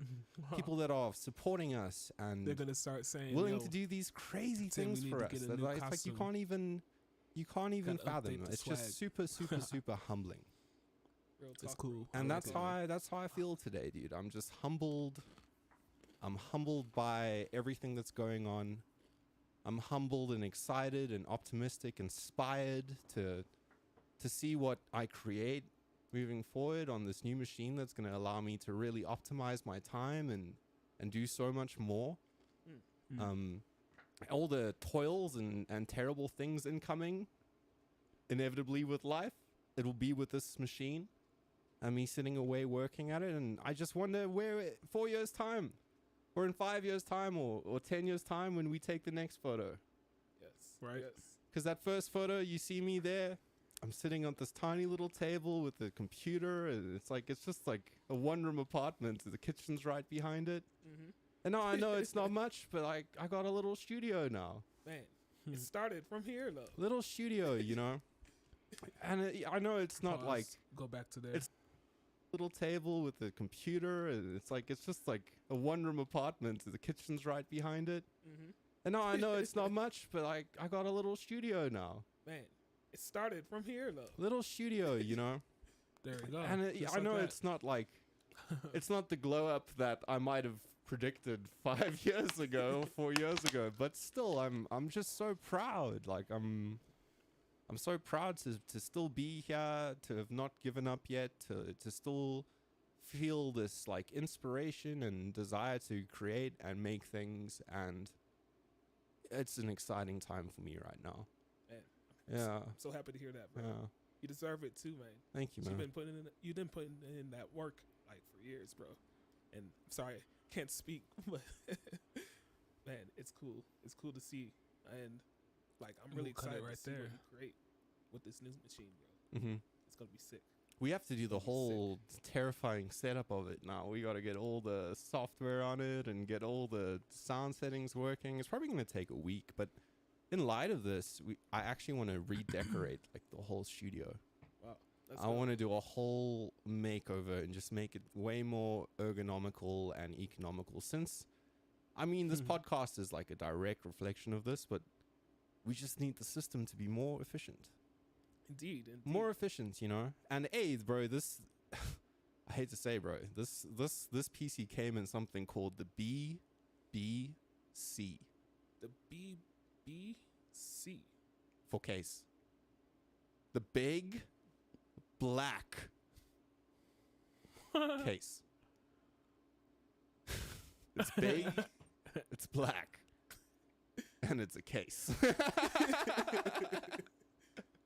people that are supporting us and They're gonna start saying, willing yo, to do these crazy Tim, we things need for to us. get a That new like, it's like you costume. can't even Gotta fathom. update the It's swag. just super humbling. real It's talk. cool. I And like that's how I feel today, dude. I'm just humbled. I'm humbled by everything that's going on. I'm humbled and excited and optimistic, inspired to see what I create moving forward on this new machine that's going to allow me to really optimize my time and do so much more. All the toils and terrible things incoming, inevitably with life, it'll be with this machine and me sitting away working at it. And I just wonder where 4 years time, or in 5 years time, or 10 years time, when we take the next photo. Yes. Right. Yes. Because that first photo, you see me there, I'm sitting on this tiny little table with the computer, and it's just like a one-room apartment. The kitchen's right behind it. Mm-hmm. And now I know it's not much, but I got a little studio now. Man, it started from here though. Little studio, you know. And I know it's not Pause. like Go back to there. It's- little table with the computer, and it's just like a one-room apartment. The kitchen's right behind it. Mm-hmm. And now I know it's not much, but I got a little studio now. Man, it started from here though. Little studio, you know. There you go. And Just I like know that. it's not like, it's not the glow up that I might have predicted 5 years ago, 4 years ago, but still, I'm just so proud. Like I'm so proud to still be here, to have not given up yet, to still feel this like inspiration and desire to create and make things, and it's an exciting time for me right now. Man, Yeah, I'm so happy to hear that, bro. yeah. You deserve it too, man. Thank you, You've man. been putting in that work like for years, bro. And I'm sorry, I can't speak, but man, it's cool. It's cool to see, and like I'm really We'll cut it right right there. there. What you create with this new machine, bro. Mm-hmm. It's gonna be sick. We have to do the Gonna be whole terrifying setup of it now. We got to get all the software on it and get all the sound settings working. It's probably going to take a week, but in light of this, I actually want to redecorate like the whole studio. Wow, Let's I go. want to do a whole makeover and just make it way more ergonomical and economical. Since, I mean, this podcast is like a direct reflection of this, but we just need the system to be more efficient. Indeed. More efficient, you know. And hey, bro, this I hate to say, bro, this PC came in something called the BBC The BBC. for case. The big black case. It's big, it's black, and it's a case.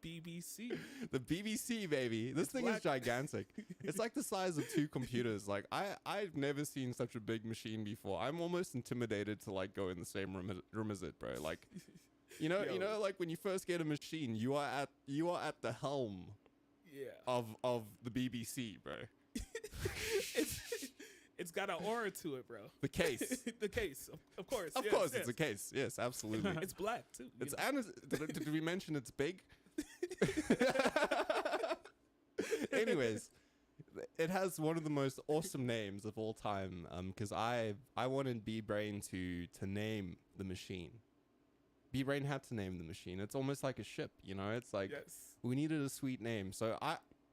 BBC. The BBC, baby. This thing is gigantic. It's like the size of 2 computers. Like I've never seen such a big machine before. I'm almost intimidated to like go in the same room as it, bro. Like, you know, like when you first get a machine, you are at the helm. Yeah. Of the BBC, bro. It's got an aura to it, bro. The case. The case, of course. Of course, it's a case. Yes, absolutely. It's black too. Did we mention it's big? Anyways, it has one of the most awesome names of all time. Because I wanted B-Brain to name the machine. B-Brain had to name the machine. It's almost like a ship, you know. It's like we needed a sweet name. So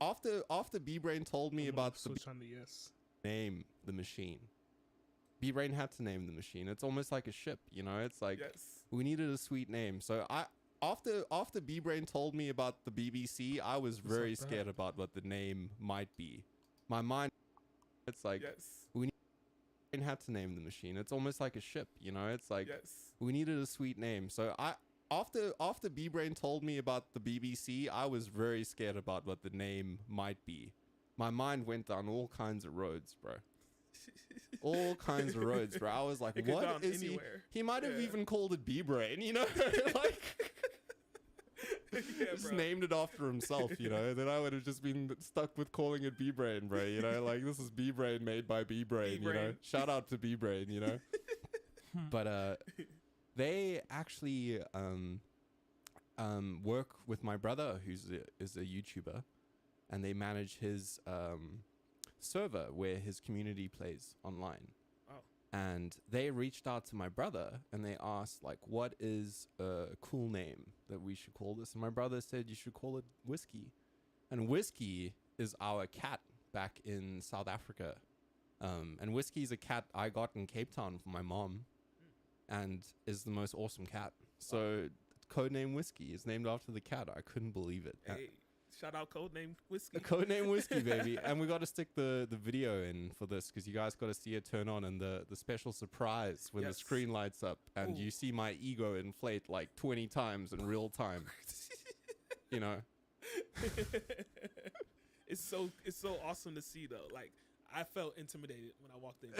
after B-Brain told me about switch on the yes. Name the machine. B-Brain had to name the machine. It's almost like a ship, you know. It's like we needed a sweet name. So after B-Brain told me about the BBC, I was very scared about what the name might be. My mind, it's like we had to name the machine. It's almost like a ship, you know. It's like we needed a sweet name. So after B-Brain told me about the BBC, I was very scared about what the name might be. My mind went down all kinds of roads, bro. All kinds of roads, bro. I was like, what is anywhere. He might have even called it B-Brain, you know? Like, just named it after himself, you know? Then I would have just been stuck with calling it B-Brain, bro, you know? Like, this is B-Brain made by B-Brain, you know? Shout out to B-Brain, you know? But they actually work with my brother, who's is a YouTuber, and they manage his server where his community plays online. Oh. And they reached out to my brother and they asked, like, what is a cool name that we should call this? And my brother said, you should call it Whiskey. And Whiskey is our cat back in South Africa. And Whiskey is a cat I got in Cape Town for my mom and is the most awesome cat. So codename Whiskey is named after the cat. I couldn't believe it. Hey. Shout out Codename Whiskey. Codename Whiskey, baby. And we got to stick the video in for this because you guys got to see it turn on and the special surprise when the screen lights up and you see my ego inflate like 20 times in real time. You know? It's so awesome to see though. Like I felt intimidated when I walked in.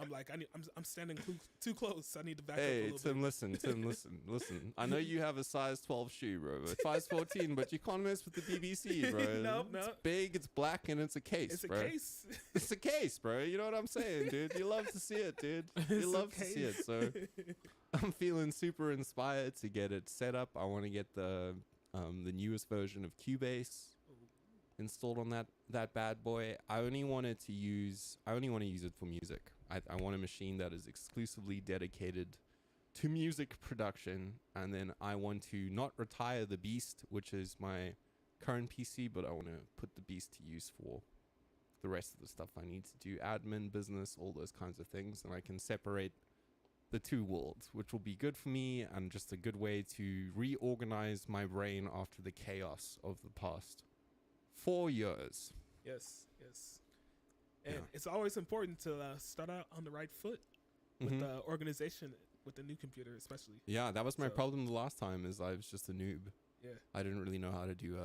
I'm like, I'm standing too close. I need to back up a little bit. Tim, listen. I know you have a size 12 shoe, bro. But size 14, but you can't mess with the BBC, bro. No. It's big, it's black, and it's a case, it's bro. It's a case. It's a case, bro. You know what I'm saying, dude? You love to see it, dude. You love to see it. So I'm feeling super inspired to get it set up. I want to get the newest version of Cubase installed on that bad boy. I only want to use it for music. I want a machine that is exclusively dedicated to music production, and then I want to not retire the Beast, which is my current PC, but I want to put the Beast to use for the rest of the stuff I need to do, admin, business, all those kinds of things, and I can separate the two worlds, which will be good for me and just a good way to reorganize my brain after the chaos of the past 4 years. Yes. And it's always important to start out on the right foot with the organization, with the new computer especially. Yeah, that was my problem the last time, is I was just a noob. Yeah. I didn't really know how to do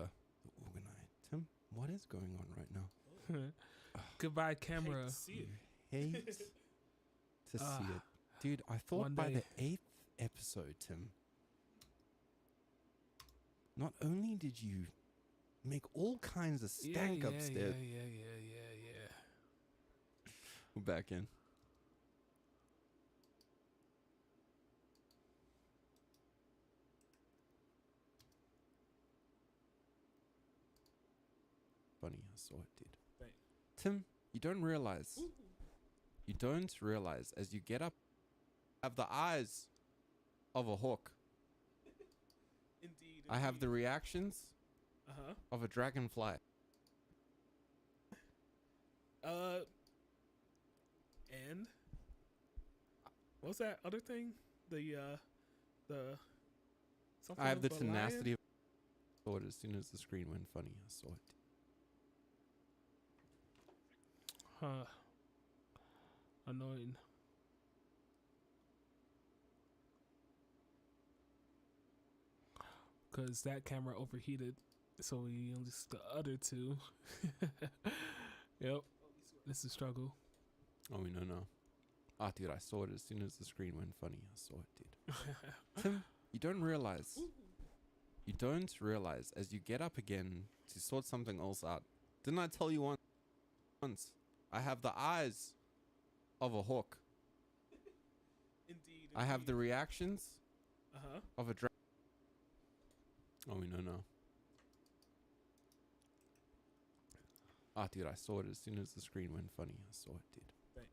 organize. Tim, what is going on right now? Goodbye, camera. Hate to see it. Dude, I thought by the 8th episode, Tim, not only did you make all kinds of stank upstairs. Yeah. We're back in. funny. I saw it, dude. Thanks. Tim, you don't realize. You don't realize as you get up, have the eyes of a hawk. Indeed. I have the reactions of a dragonfly. And what's that other thing? The something I have the of a lion? tenacity of thought as soon as the screen went funny. I saw it. Huh. Annoying. Because that camera overheated, so we used the other two. Yep. This is a struggle. Oh, no. Ah, dude, I saw it as soon as the screen went funny. I saw it, dude. Tim, you don't realize. You don't realize as you get up again to sort something else out. Didn't I tell you once? I have the eyes of a hawk. Indeed. I have the reactions of a dragon. Oh, no. Ah, dude, I saw it as soon as the screen went funny. I saw it, dude. Thanks.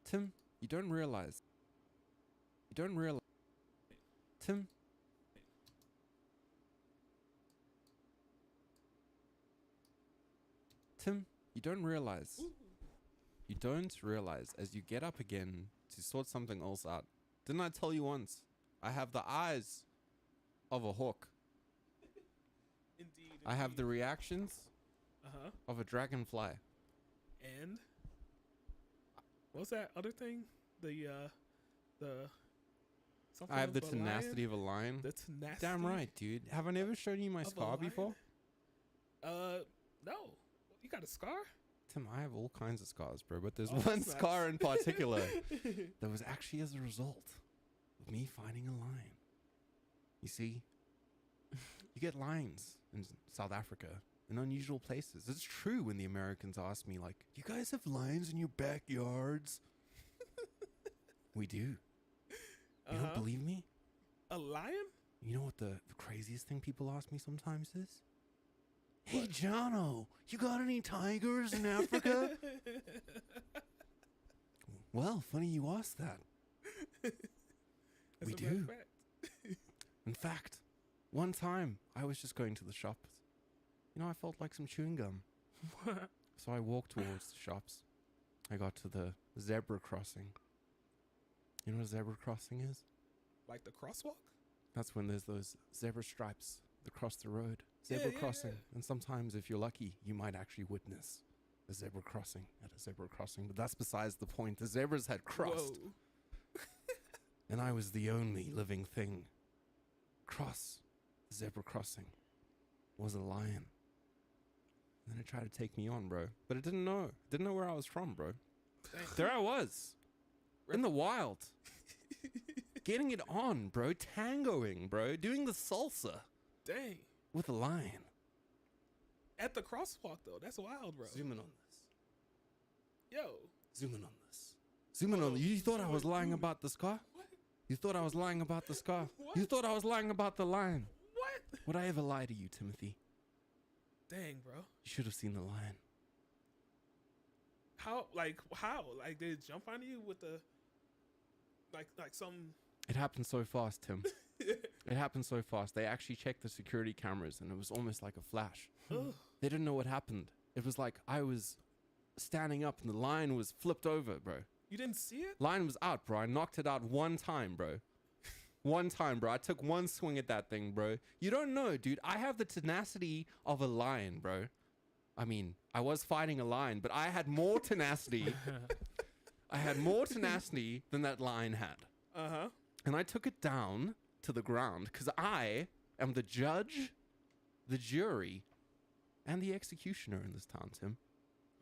Tim, you don't realize. You don't realize. Tim. Tim, you don't realize. You don't realize as you get up again to sort something else out. Didn't I tell you once? I have the eyes of a hawk. Indeed. I have the reactions of a dragonfly. And what's that other thing? The something I have of the a tenacity lion? of a lion. The tenacity. Damn right, dude. Have I never shown you my of a scar lion? before? No. You got a scar? Tim, I have all kinds of scars, bro, but there's Oh, one that's scar nice. in particular that was actually as a result of me finding a lion. You see, you get lions in South Africa in unusual places. It's true when the Americans ask me, like, you guys have lions in your backyards? We do. You don't believe me? A lion? You know what the craziest thing people ask me sometimes is? Hey, Jono, you got any tigers in Africa? Well, funny you asked that. We As a matter do. of fact. In fact, one time I was just going to the shops. You know, I felt like some chewing gum. So I walked towards the shops. I got to the zebra crossing. You know what a zebra crossing is? Like the crosswalk? That's when there's those zebra stripes that cross the road. Yeah, Zebra yeah, crossing. yeah. And sometimes, if you're lucky, you might actually witness a zebra crossing at a zebra crossing. But that's besides the point. The zebras had crossed. Whoa. And I was the only living thing. Cross the zebra crossing was a lion. And then it tried to take me on, bro. But it didn't know. Didn't know where I was from, bro. Dang. There I was. In the wild. Getting it on, bro. Tangoing, bro. Doing the salsa Dang. with a lion. At the crosswalk, though. That's wild, bro. Zoom in on this. Yo. Zoom in on this. Zoom in on this. You thought I was lying about the scar? What? You thought I was lying about the scar? What? You thought I was lying about the lion? What? Would I ever lie to you, Timothy? Dang, bro. You should have seen the lion. How? Like did it jump on you with the like some? It happened so fast, Tim. It happened so fast. They actually checked the security cameras and it was almost like a flash. Ugh. They didn't know what happened. It was like I was standing up and the lion was flipped over, bro. You didn't see it? Lion was out, bro. I knocked it out one time, bro. One time, bro. I took one swing at that thing, bro. You don't know, dude. I have the tenacity of a lion, bro. I mean, I was fighting a lion, but I had more tenacity. I had more tenacity than that lion had. Uh-huh. And I took it down to the ground because I am the judge, the jury, and the executioner in this town, Tim.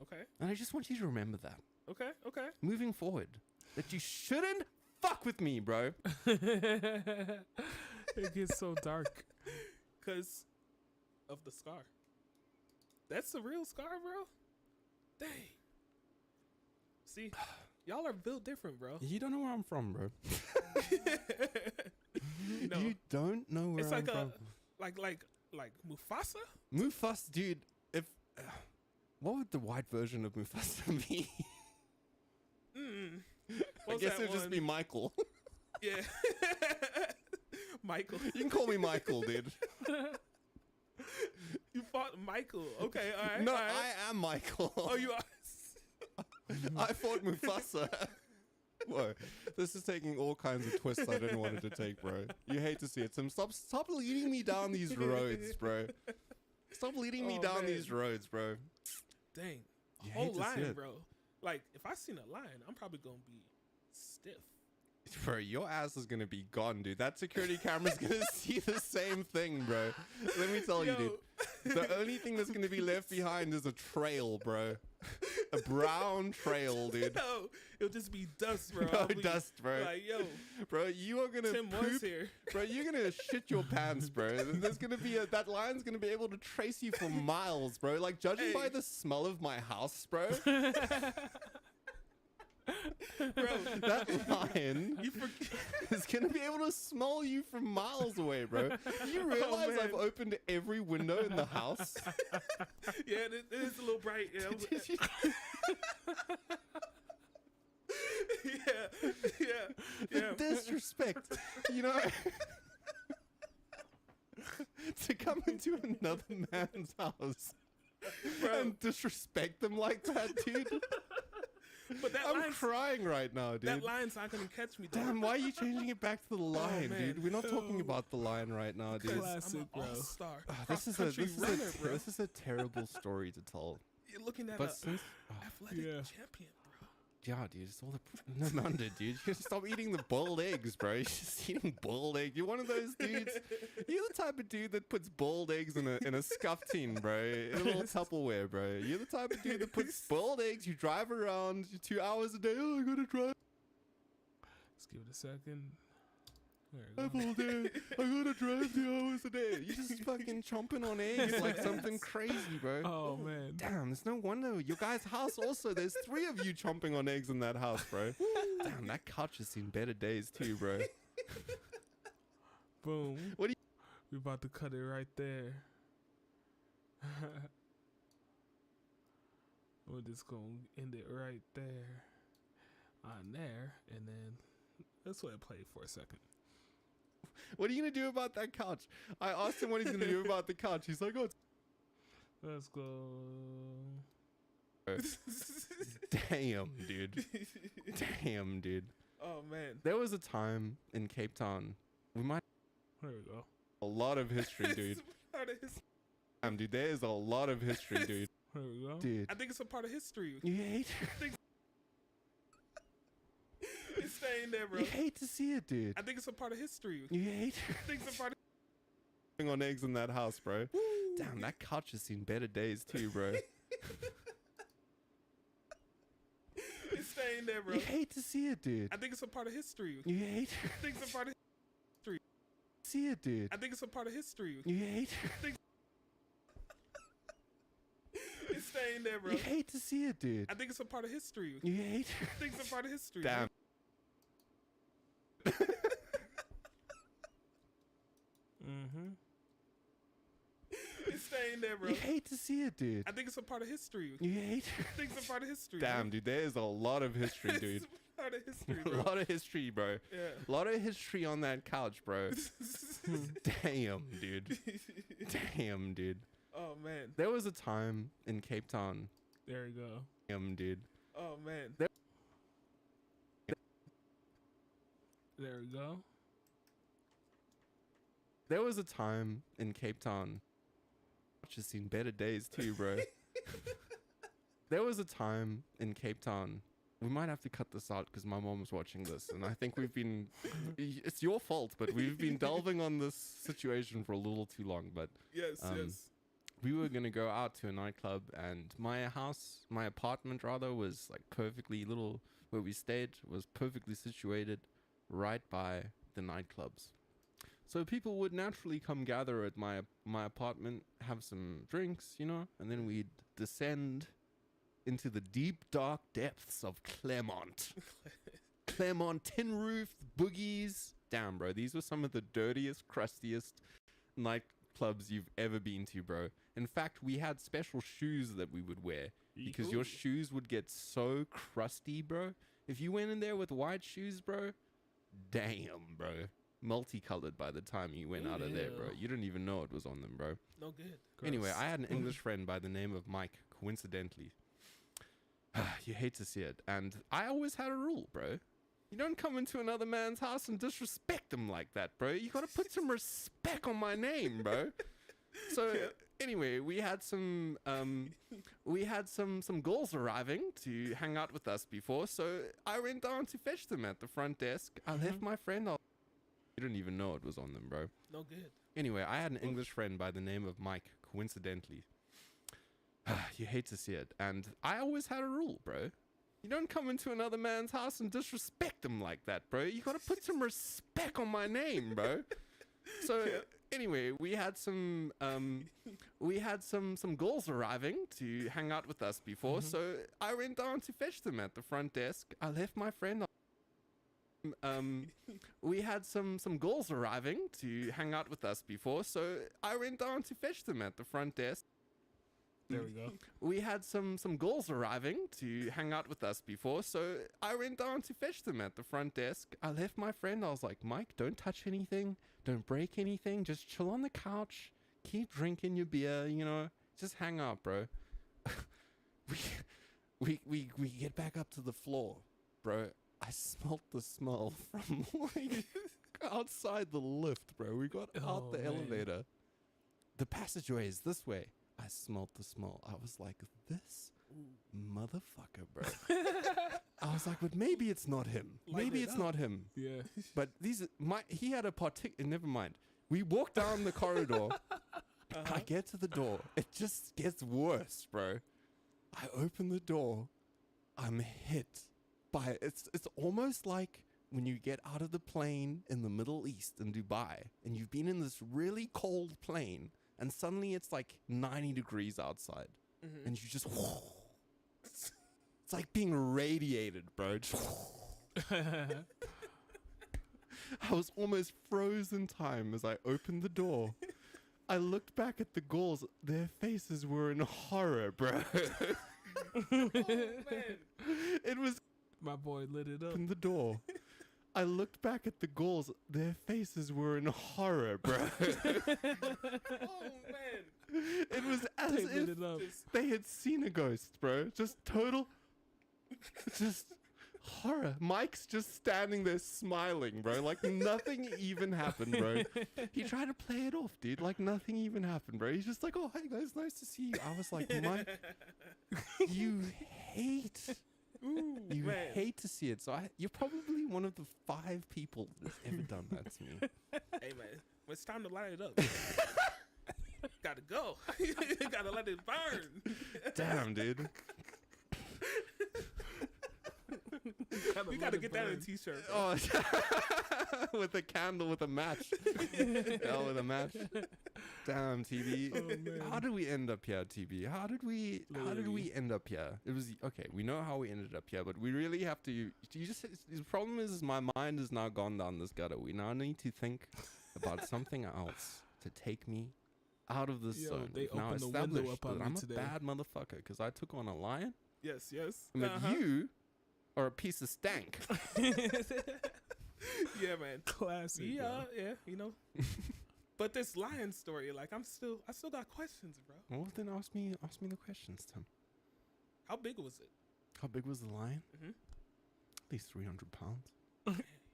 Okay. And I just want you to remember that. Okay. Okay. Moving forward, that you shouldn't fuck with me, bro. It gets so dark because of the scar. That's the real scar, bro. Dang. See, y'all are built different, bro. You don't know where I'm from, bro. You know, You don't know where it's I'm like from. like Like Mufasa? Mufasa, dude. If what would the white version of Mufasa be? I What's guess that it'd just one? be Michael. Yeah. Michael. You can call me Michael, dude. You fought Michael. Okay, all right. No, all right. I am Michael. Oh, you are. I fought Mufasa. Whoa, this is taking all kinds of twists I didn't want it to take, bro. You hate to see it. Tim, stop leading me down these roads, bro. Stop leading me Oh, down man. these roads, bro. Dang. You A hate whole to see lion, it. bro. Like, if I seen a lion, I'm probably going to be stiff. Bro, your ass is gonna be gone, dude. That security camera's gonna see the same thing, bro. Let me tell you, dude. The only thing that's gonna be left behind is a trail, bro. A brown trail, dude. Yo, it'll just be dust, bro. No I'll be dust, bro. Like, yo, Bro, you are gonna Tim was poop. here. Bro, you're gonna shit your pants, bro. There's gonna be that lion's gonna be able to trace you for miles, bro. Like, judging by Hey. the smell of my house, bro. Bro, That lion you forget. is gonna be able to smell you from miles away, bro. Do you realize man. I've opened every window in the house? Yeah, it is a little bright. You know? Did you- yeah. Disrespect, you know. To come into another man's house Bro. and disrespect them like that, dude. But that I'm lion's, crying right now, dude. that lion's not gonna catch me. Dog. Damn, why are you changing it back to the lion, man. dude? We're not talking about the lion right now, dude. Because Classic, Oh, I'm an bro. all-star. This is a terrible story to tell. You're looking at But a since athletic Yeah. yeah, champion, bro. dude, it's all the no wonder, dude. You gotta stop eating the boiled eggs, bro. You're just eating boiled eggs. You're one of those dudes. You're the type of dude that puts boiled eggs in a scuff tin, bro, in a little Tupperware, bro. You're the type of dude that puts boiled eggs. You drive around 2 hours a day. Oh, I gotta drive. Let's give it a second. There Drive you go. all day. I gotta drive 2 hours a day. You're just fucking chomping on eggs like something crazy, bro. Oh man. Damn, there's no wonder. Your guy's house also, there's 3 of you chomping on eggs in that house, bro. Damn, that couch has seen better days too, bro. Boom. What do We about to cut it right there. We're just gonna end it right there. On there, and then let's let it play for a second. What are you gonna do about that couch? I asked him what he's gonna do about the couch. He's like, oh, it's Let's go. damn, dude. Damn, dude. Oh man. There was a time in Cape Town. We might There we go. a lot of history, dude. It's a part of his- Damn, dude, there is a lot of history, dude. There we go. Dude, I think it's a part of history. you hate, It's staying there, bro. you hate to see it, dude. I think it's a part of history. You hate I think it's a part of. on eggs in that house, bro. Woo. Damn, that couch has seen better days too, bro. It's staying there, bro. You hate to see it, dude. I think it's a part of history. You hate I think it's a part of. see it, dude. I think it's a part of history. You hate It's staying there, bro. you hate to see it, dude. I think it's a part of history. You hate I think it's a part of history. damn. Mm-hmm. It's staying there, bro. You hate to see it, dude. I think it's a part of history. You hate I think it's a part of history. damn, dude. There is a lot of history, dude. It's a part of history, A bro. lot of history, bro. Yeah. A lot of history on that couch, bro. Damn, dude. Damn, dude. Oh man. There was a time in Cape Town. There you go. Damn, dude. Oh man. There- There we go. There was a time in Cape Town. I've just seen better days too, bro. There was a time in Cape Town. We might have to cut this out because my mom's watching this, and I think we've been. It's your fault, but we've been delving on this situation for a little too long. But Yes, yes. we were gonna go out to a nightclub, and my apartment rather, was like perfectly little. Where we stayed was perfectly situated, right by the nightclubs. So people would naturally come gather at my apartment, have some drinks, you know, and then we'd descend into the deep dark depths of Claremont. Claremont, tin roofed boogies. Damn, bro, these were some of the dirtiest, crustiest nightclubs you've ever been to, bro. In fact, we had special shoes that we would wear because your shoes would get so crusty, bro. If you went in there with white shoes, bro, damn, bro. Multicolored by the time you went out of there, bro. You didn't even know it was on them, bro. No good. Anyway, I had an English friend by the name of Mike, coincidentally. You hate to see it. And I always had a rule, bro. You don't come into another man's house and disrespect him like that, bro. You gotta put some respect on my name, bro. So anyway, we had some girls arriving to hang out with us before, so I went down to fetch them at the front desk. I left my friend. You didn't even know it was on them, bro. No good. Anyway, I had an English friend by the name of Mike, coincidentally. You hate to see it. And I always had a rule, bro. You don't come into another man's house and disrespect him like that, bro. You gotta put some respect on my name, bro. So anyway, we had some girls arriving to hang out with us before, so I went down to fetch them at the front desk. I left my friend. We had some girls arriving to hang out with us before, so I went down to fetch them at the front desk. There we go. We had some girls arriving to hang out with us before, so I went down to fetch them at the front desk. I left my friend. I was like, Mike, don't touch anything, don't break anything, just chill on the couch, keep drinking your beer, you know, just hang out, bro. we get back up to the floor, bro. I smelt the smell from like outside the lift, bro. We got out the elevator. The passageway is this way. I smelt the smell. I was like, this motherfucker, bro. I was like, but maybe it's not him. Maybe it's not him. Yeah. But he had a never mind. We walk down the corridor. I get to the door. It just gets worse, bro. I open the door. I'm hit by it's almost like when you get out of the plane in the Middle East in Dubai and you've been in this really cold plane and suddenly it's like 90 degrees outside and you just it's like being radiated, bro. I was almost frozen time as I opened the door. I looked back at the girls. Their faces were in horror, bro. Oh, man. It was My boy lit it up. in the door. I looked back at the girls. Their faces were in horror, bro. Oh, man. It was as They if lit it up. they had seen a ghost, bro. Just total, just horror. Mike's just standing there smiling, bro. Like nothing even happened, bro. He tried to play it off, dude. Like nothing even happened, bro. He's just like, oh, hey guys, nice to see you. I was like, Mike, you hate. You man. hate to see it. So you're probably one of the 5 people that's ever done that to me. Hey, man. It's time to light it up. Gotta go. Gotta let it burn. Damn, dude. We gotta get that in a t-shirt. Oh, with a candle, with a match. Hell, with a match. Damn, TB. Oh, man. How did we end up here, TB? How did we end up here? It was okay. We know how we ended up here, but we really have to. You just. The problem is my mind has now gone down this gutter. We now need to think about something else to take me out of this zone. They We've now opened the window established up on that me I'm today. a bad motherfucker because I took on a lion. Yes, yes. But you are a piece of stank. Yeah, man. Classic. Yeah, yeah, you know. But this lion story, like I still got questions, bro. Well, then ask me the questions, Tim. How big was it? How big was the lion? Mhm. At least 300 pounds.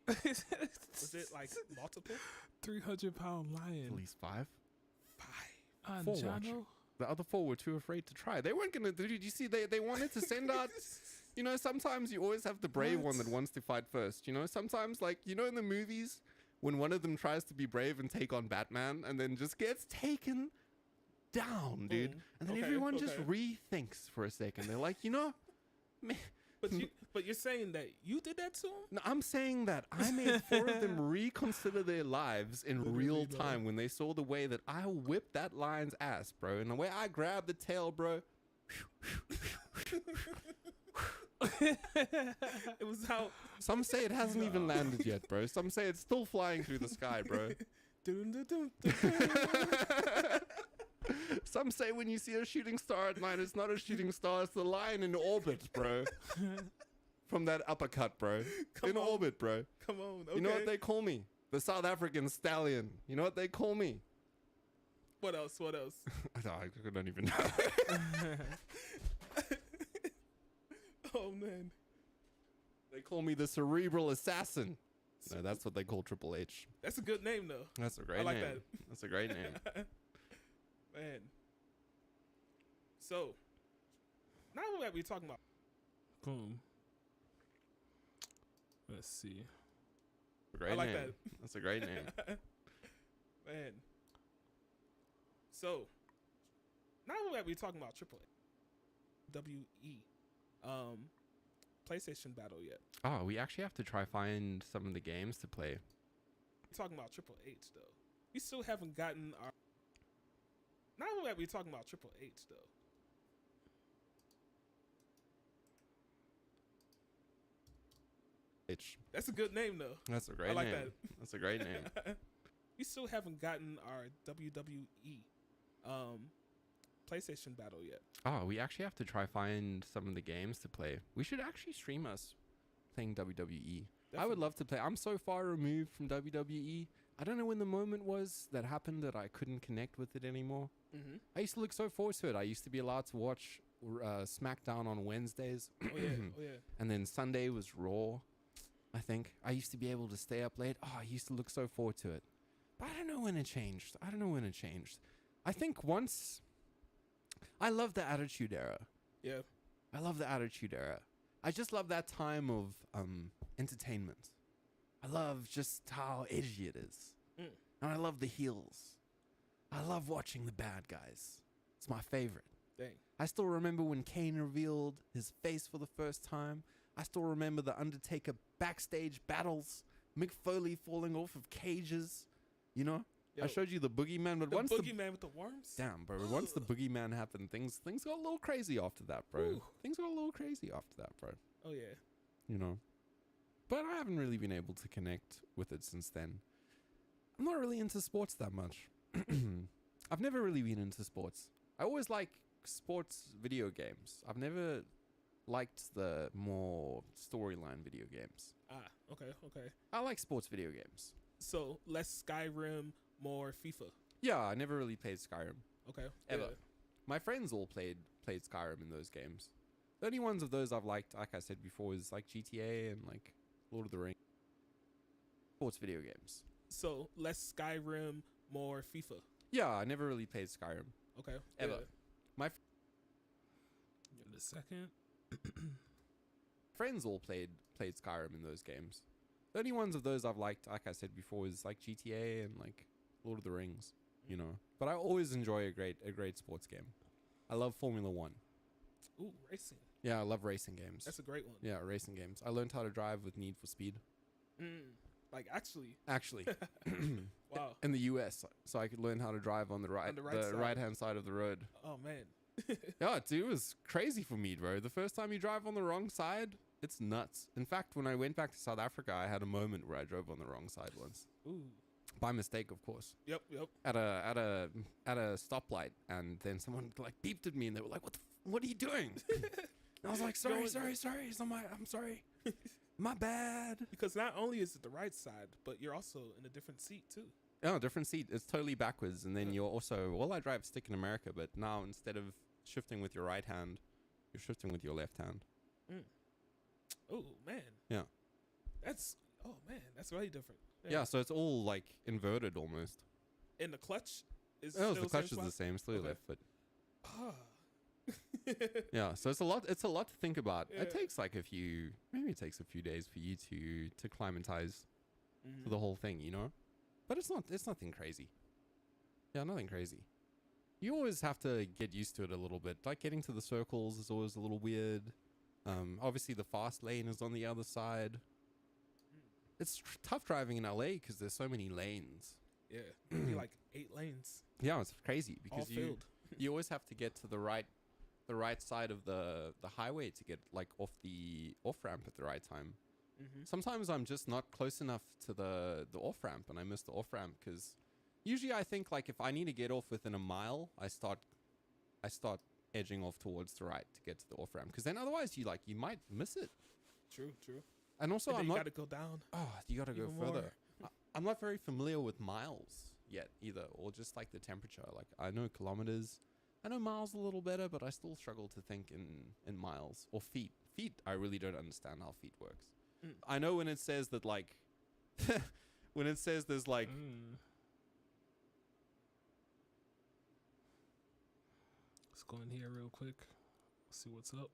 Was it like multiple? 300-pound At lion. least 5. 5. 4 Anjano? watching. The other 4 were too afraid to try. They weren't gonna. Did you see? They wanted to send out. You know, sometimes you always have the brave one that wants to fight first. You know, sometimes like in the movies when one of them tries to be brave and take on Batman and then just gets taken down, dude. And then everyone just rethinks for a second. They're like, man. But you're saying that you did that to him? No, I'm saying that I made 4 of them reconsider their lives in real time when they saw the way that I whipped that lion's ass, bro. And the way I grabbed the tail, bro. It was how Some say it hasn't even landed yet, bro. Some say it's still flying through the sky, bro. Dun, dun, dun, dun, dun. Some say when you see a shooting star at night, it's not a shooting star, it's the line in orbit, bro. From that uppercut, bro. In orbit, bro. Come on. Okay. You know what they call me? The South African stallion. You know what they call me? What else? What else? I don't even know. Oh man. They call me the cerebral assassin. No, that's what they call Triple H. That's a good name though. That's a great I like name. that. That's a great name. Man. So now that we're talking about Boom. Let's see. Great I like name. that. That's a great name. Man. So now that we're talking about Triple A, WE, PlayStation Battle yet? Oh, we actually have to try find some of the games to play. Talking about Triple H though, we still haven't gotten our. Now that we're talking about Triple H though. H. That's a good name though. That's a great I like name. that. That's a great name. We still haven't gotten our WWE PlayStation Battle yet. Oh, we actually have to try find some of the games to play. We should actually stream us playing WWE. I would Definitely. love to play. I'm so far removed from WWE. I don't know when the moment was that happened that I couldn't connect with it anymore. Mm-hmm. I used to look so forward to it. I used to be allowed to watch SmackDown on Wednesdays. Oh yeah. Oh yeah. And then Sunday was Raw, I think. I used to be able to stay up late. Oh, I used to look so forward to it. But I don't know when it changed. I think once... I love the Attitude Era. Yeah. I love the Attitude Era. I just love that time of entertainment. I love just how edgy it is. Mm. And I love the heels. I love watching the bad guys. It's my favorite. Dang. I still remember when Kane revealed his face for the first time. I still remember the Undertaker backstage battles. Mick Foley falling off of cages. You know? Yo, I showed you the boogeyman, but the once boogeyman with the worms. damn, bro. Once the boogeyman happened, things got a little crazy after that, bro. Ooh. Things got a little crazy after that, bro. Oh yeah. You know? But I haven't really been able to connect with it since then. I'm not really into sports that much. I've never really been into sports. I always like sports video games. I've never liked the more storyline video games. Ah. Okay. Okay. I like sports video games. So less Skyrim, more FIFA. Yeah, I never really played Skyrim. Okay. Ever. Yeah. My friends all played Skyrim in those games. The only ones of those I've liked, like I said before, is like GTA and like Lord of the Rings. Sports video games. So less Skyrim, more FIFA. Yeah, I never really played Skyrim. Okay. Ever. Yeah. My Give it a second. friends all played Skyrim in those games. The only ones of those I've liked, like I said before, is like GTA and like Lord of the Rings, you know. But I always enjoy a great sports game. I love Formula One. Ooh, racing. Yeah, I love racing games. That's a great one. Yeah, racing games. I learned how to drive with Need for Speed. Like actually. Actually, Wow. in the US, so I could learn how to drive on the On the right side. right hand side of the road. Oh man. Yeah, dude, it was crazy for me, bro. The first time you drive on the wrong side, it's nuts. In fact, when I went back to South Africa, I had a moment where I drove on the wrong side once. Ooh. By mistake, of course. Yep. Yep. At a stoplight, and then someone like beeped at me, and they were like, "What are you doing?" And I was like, "Sorry." I'm sorry. My bad. Because not only is it the right side, but you're also in a different seat too. Oh, different seat. It's totally backwards, and then you're also. Well, I drive stick in America, but now instead of shifting with your right hand, you're shifting with your left hand. Oh man. Yeah. That's really different. Yeah, so it's all like inverted almost. And the clutch is. Oh, still the clutch is same the same, still Okay. left foot. spot? Yeah, so it's a lot to think about. Yeah. It takes like maybe it takes a few days for you to acclimatize to the whole thing, you know? But it's nothing crazy. Yeah, nothing crazy. You always have to get used to it a little bit. Like getting to the circles is always a little weird. Obviously the fast lane is on the other side. It's tough driving in LA because there's so many lanes. Yeah. Maybe like 8 lanes. Yeah, it's crazy All because filled. you always have to get to the right side of the highway to get like off the off ramp at the right time. Mm-hmm. Sometimes I'm just not close enough to the off ramp, and I miss the off ramp because Usually I think like if I need to get off within a mile, I start edging off towards the right to get to the off ramp, because then otherwise you might miss it. True. And also And then I'm you not. got to go down. Oh, you got to go even further. more. I'm not very familiar with miles yet either, or just like the temperature. Like I know kilometers, I know miles a little better, but I still struggle to think in miles or feet. Feet, I really don't understand how feet works. I know when it says that like, when it says there's like. Let's go in here real quick. See what's up.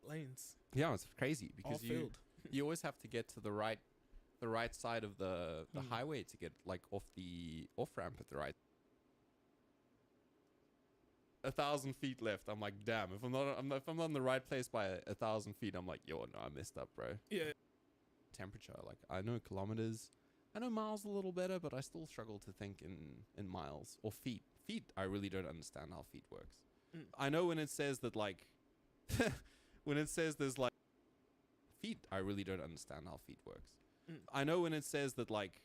Lanes. Yeah, it's crazy All because you filled. you always have to get to the right side of the highway to get like off the off ramp at the right. 1,000 feet left. I'm like, damn. If I'm not in the right place by 1,000 feet, I'm like, yo, no, I messed up, bro. Yeah. Temperature. Like I know kilometers, I know miles a little better, but I still struggle to think in miles or feet. Feet, I really don't understand how feet works. I know when it says that like, when it says there's like feet, I really don't understand how feet works. I know when it says that like,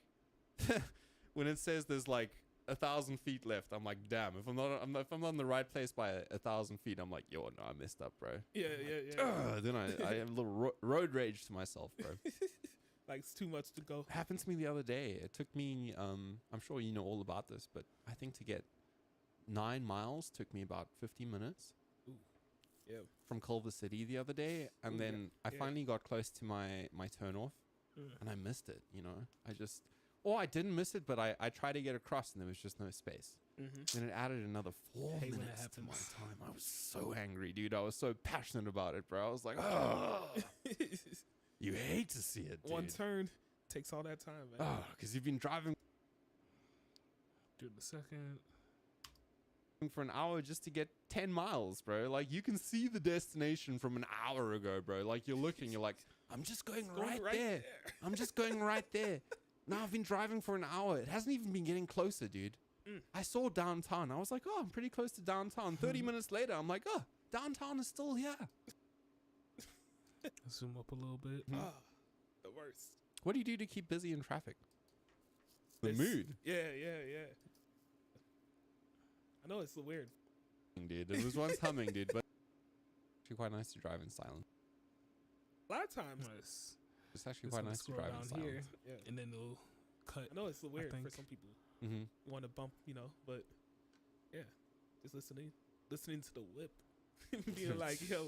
when it says there's like 1,000 feet left, I'm like, damn. If I'm not in the right place by 1,000 feet, I'm like, yo, no, I messed up, bro. Yeah. Then I have a little road rage to myself, bro. Like it's too much to go. Happened to me the other day. It took me, I'm sure you know all about this, but I think to get 9 miles took me about 15 minutes. Ooh. Yeah. From Culver City the other day, and Ooh, then I finally got close to my turn off, and I missed it. You know, I didn't miss it, but I tried to get across, and there was just no space. Then it added another 4 minutes to my time. I was so angry, dude. I was so passionate about it, bro. I was like, oh. You hate to see it, dude. One turn takes all that time, man. Oh, because you've been driving Do the second. for an hour just to get 10 miles, bro. Like, you can see the destination from an hour ago, bro. Like, you're looking, you're like, I'm just going right there. I'm just going right there. Now I've been driving for an hour. It hasn't even been getting closer, dude. I saw downtown. I was like, oh, I'm pretty close to downtown. 30 minutes later, I'm like, oh, downtown is still here. Zoom up a little bit. The worst. What do you do to keep busy in traffic? The mood. Yeah. I know it's weird. Dude, it was once humming, dude, but it's actually quite nice to drive in silence. A lot of times. Nice. It's actually quite nice to drive in silence. here, Yeah. and then it'll cut. I know it's weird for think. some people. Mm-hmm. Want to bump, but yeah, just listening to the whip, being like, yo.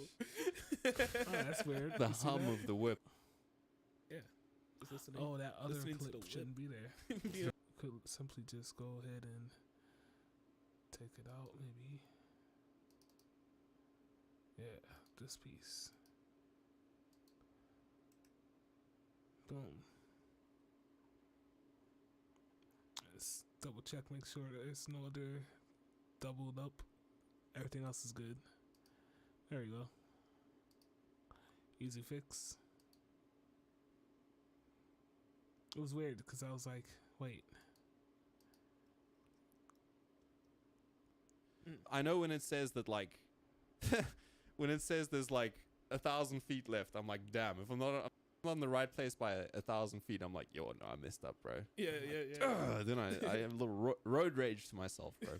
Oh, that's weird. The You see hum that? of the whip. Yeah, just listening. Oh, that other listening to clip the shouldn't be there. Being- Could simply just go ahead and take it out, maybe. Yeah, this piece. Boom. Let's double check, make sure there's no other doubled up. Everything else is good. There you go. Easy fix. It was weird because I was like, wait. I know when it says that, like, when it says there's like 1,000 feet left, I'm like, damn. If I'm not in the right place by 1,000 feet, I'm like, yo, no, I messed up, bro. Yeah. Then I have a little road rage to myself, bro.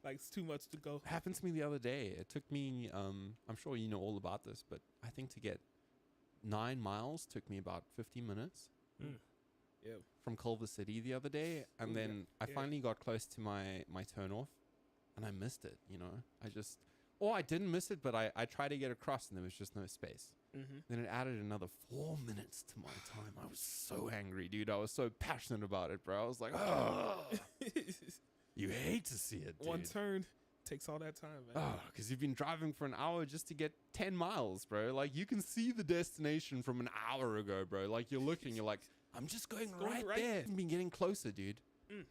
Like it's too much to go. Happened to me the other day. It took me, I'm sure you know all about this, but I think to get 9 miles took me about 15 minutes. Yeah. From Culver City the other day, and then I finally got close to my turn off, and I missed it. You know, I didn't miss it, but I tried to get across, and there was just no space. Then it added another 4 minutes to my time. I was so angry, dude. I was so passionate about it, bro. I was like, oh. You hate to see it, dude. One turn takes all that time, man. Oh, because you've been driving for an hour just to get 10 miles, bro. Like, you can see the destination from an hour ago, bro. Like, you're looking, you're like, I'm just going right there. It's been getting closer, dude.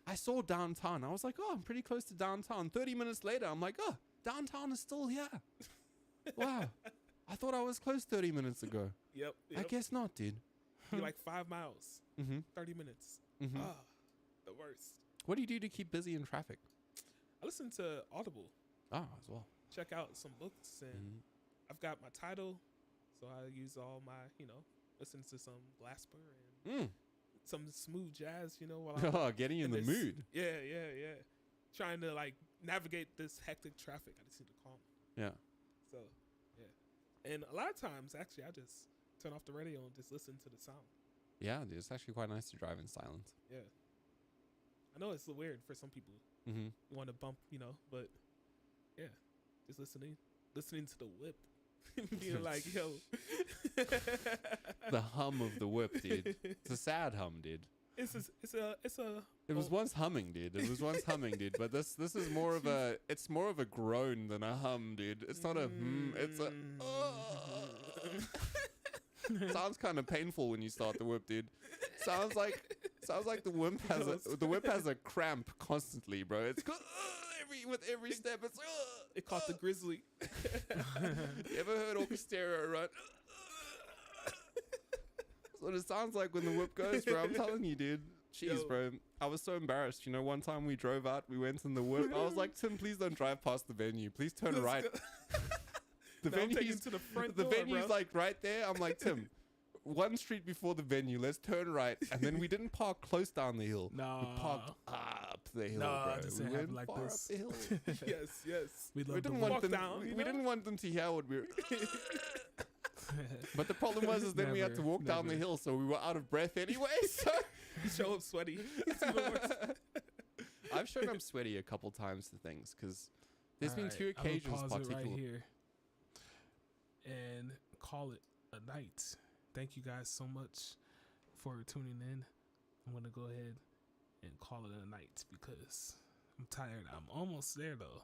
I saw downtown. I was like, oh, I'm pretty close to downtown. 30 minutes later, I'm like, oh, downtown is still here. Wow. I thought I was close 30 minutes ago. Yep. I guess not, dude. You're like 5 miles. 30 minutes. Mm-hmm. The worst. What do you do to keep busy in traffic? I listen to Audible. Oh, as well. Check out some books, and I've got my title, so I use all my, listening to some Glasper and some smooth jazz, you know, while I'm Getting you in the this- mood. Yeah. Trying to like navigate this hectic traffic. I just need to calm. Yeah. So, yeah. And a lot of times, actually, I just turn off the radio and just listen to the sound. Yeah, dude, it's actually quite nice to drive in silence. Yeah. I know it's weird for some people Mm-hmm. who want to bump, you know, but yeah, just listening to the whip. Being like, yo. The hum of the whip, dude. It's a sad hum, dude. It's a. It was once humming, dude. It was once humming, dude. But this is more of a. It's more of a groan than a hum, dude. It's not a It's a. Sounds kind of painful when you start the whip, dude. Sounds like the whip has a cramp constantly, bro. It's with every step. It's. It caught the grizzly. You ever heard Orchestera run? That's what it sounds like when the whip goes, bro. I'm telling you, dude. Jeez, Yo. bro. I was so embarrassed. You know, one time we drove out, we went in the whip. I was like, Tim, please don't drive past the venue. Please turn Let's right. go. The Now I'm taking venue's to the front the door, venue's bro. like right there. I'm like, Tim, one street before the venue. Let's turn right. And then we didn't park close down the hill. Nah. We parked up the hill, Nah, bro. it doesn't We happen went like far this. up the hill. yes. We We love didn't the want walk them. down, you We know? didn't want them to hear what we were. But the problem was, is then we had to Never, walk down the never. hill, so we were out of breath anyway. So You show up sweaty. It's even worse. I've shown up sweaty a couple times to things because there's been Alright, two I'm gonna occasions, pause it right particularly. here and call it a night. Thank you guys so much for tuning in. I'm gonna go ahead and call it a night because I'm tired. I'm almost there though.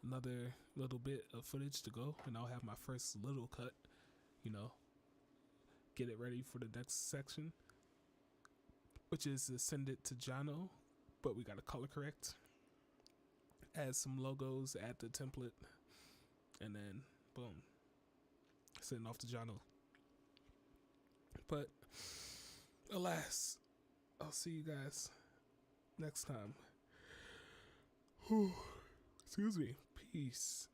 Another little bit of footage to go, and I'll have my first little cut. You know, get it ready for the next section, which is to send it to Jono, but we gotta color correct. Add some logos, add the template, and then boom, sending off to Jono. But alas, I'll see you guys next time. Excuse me. Peace.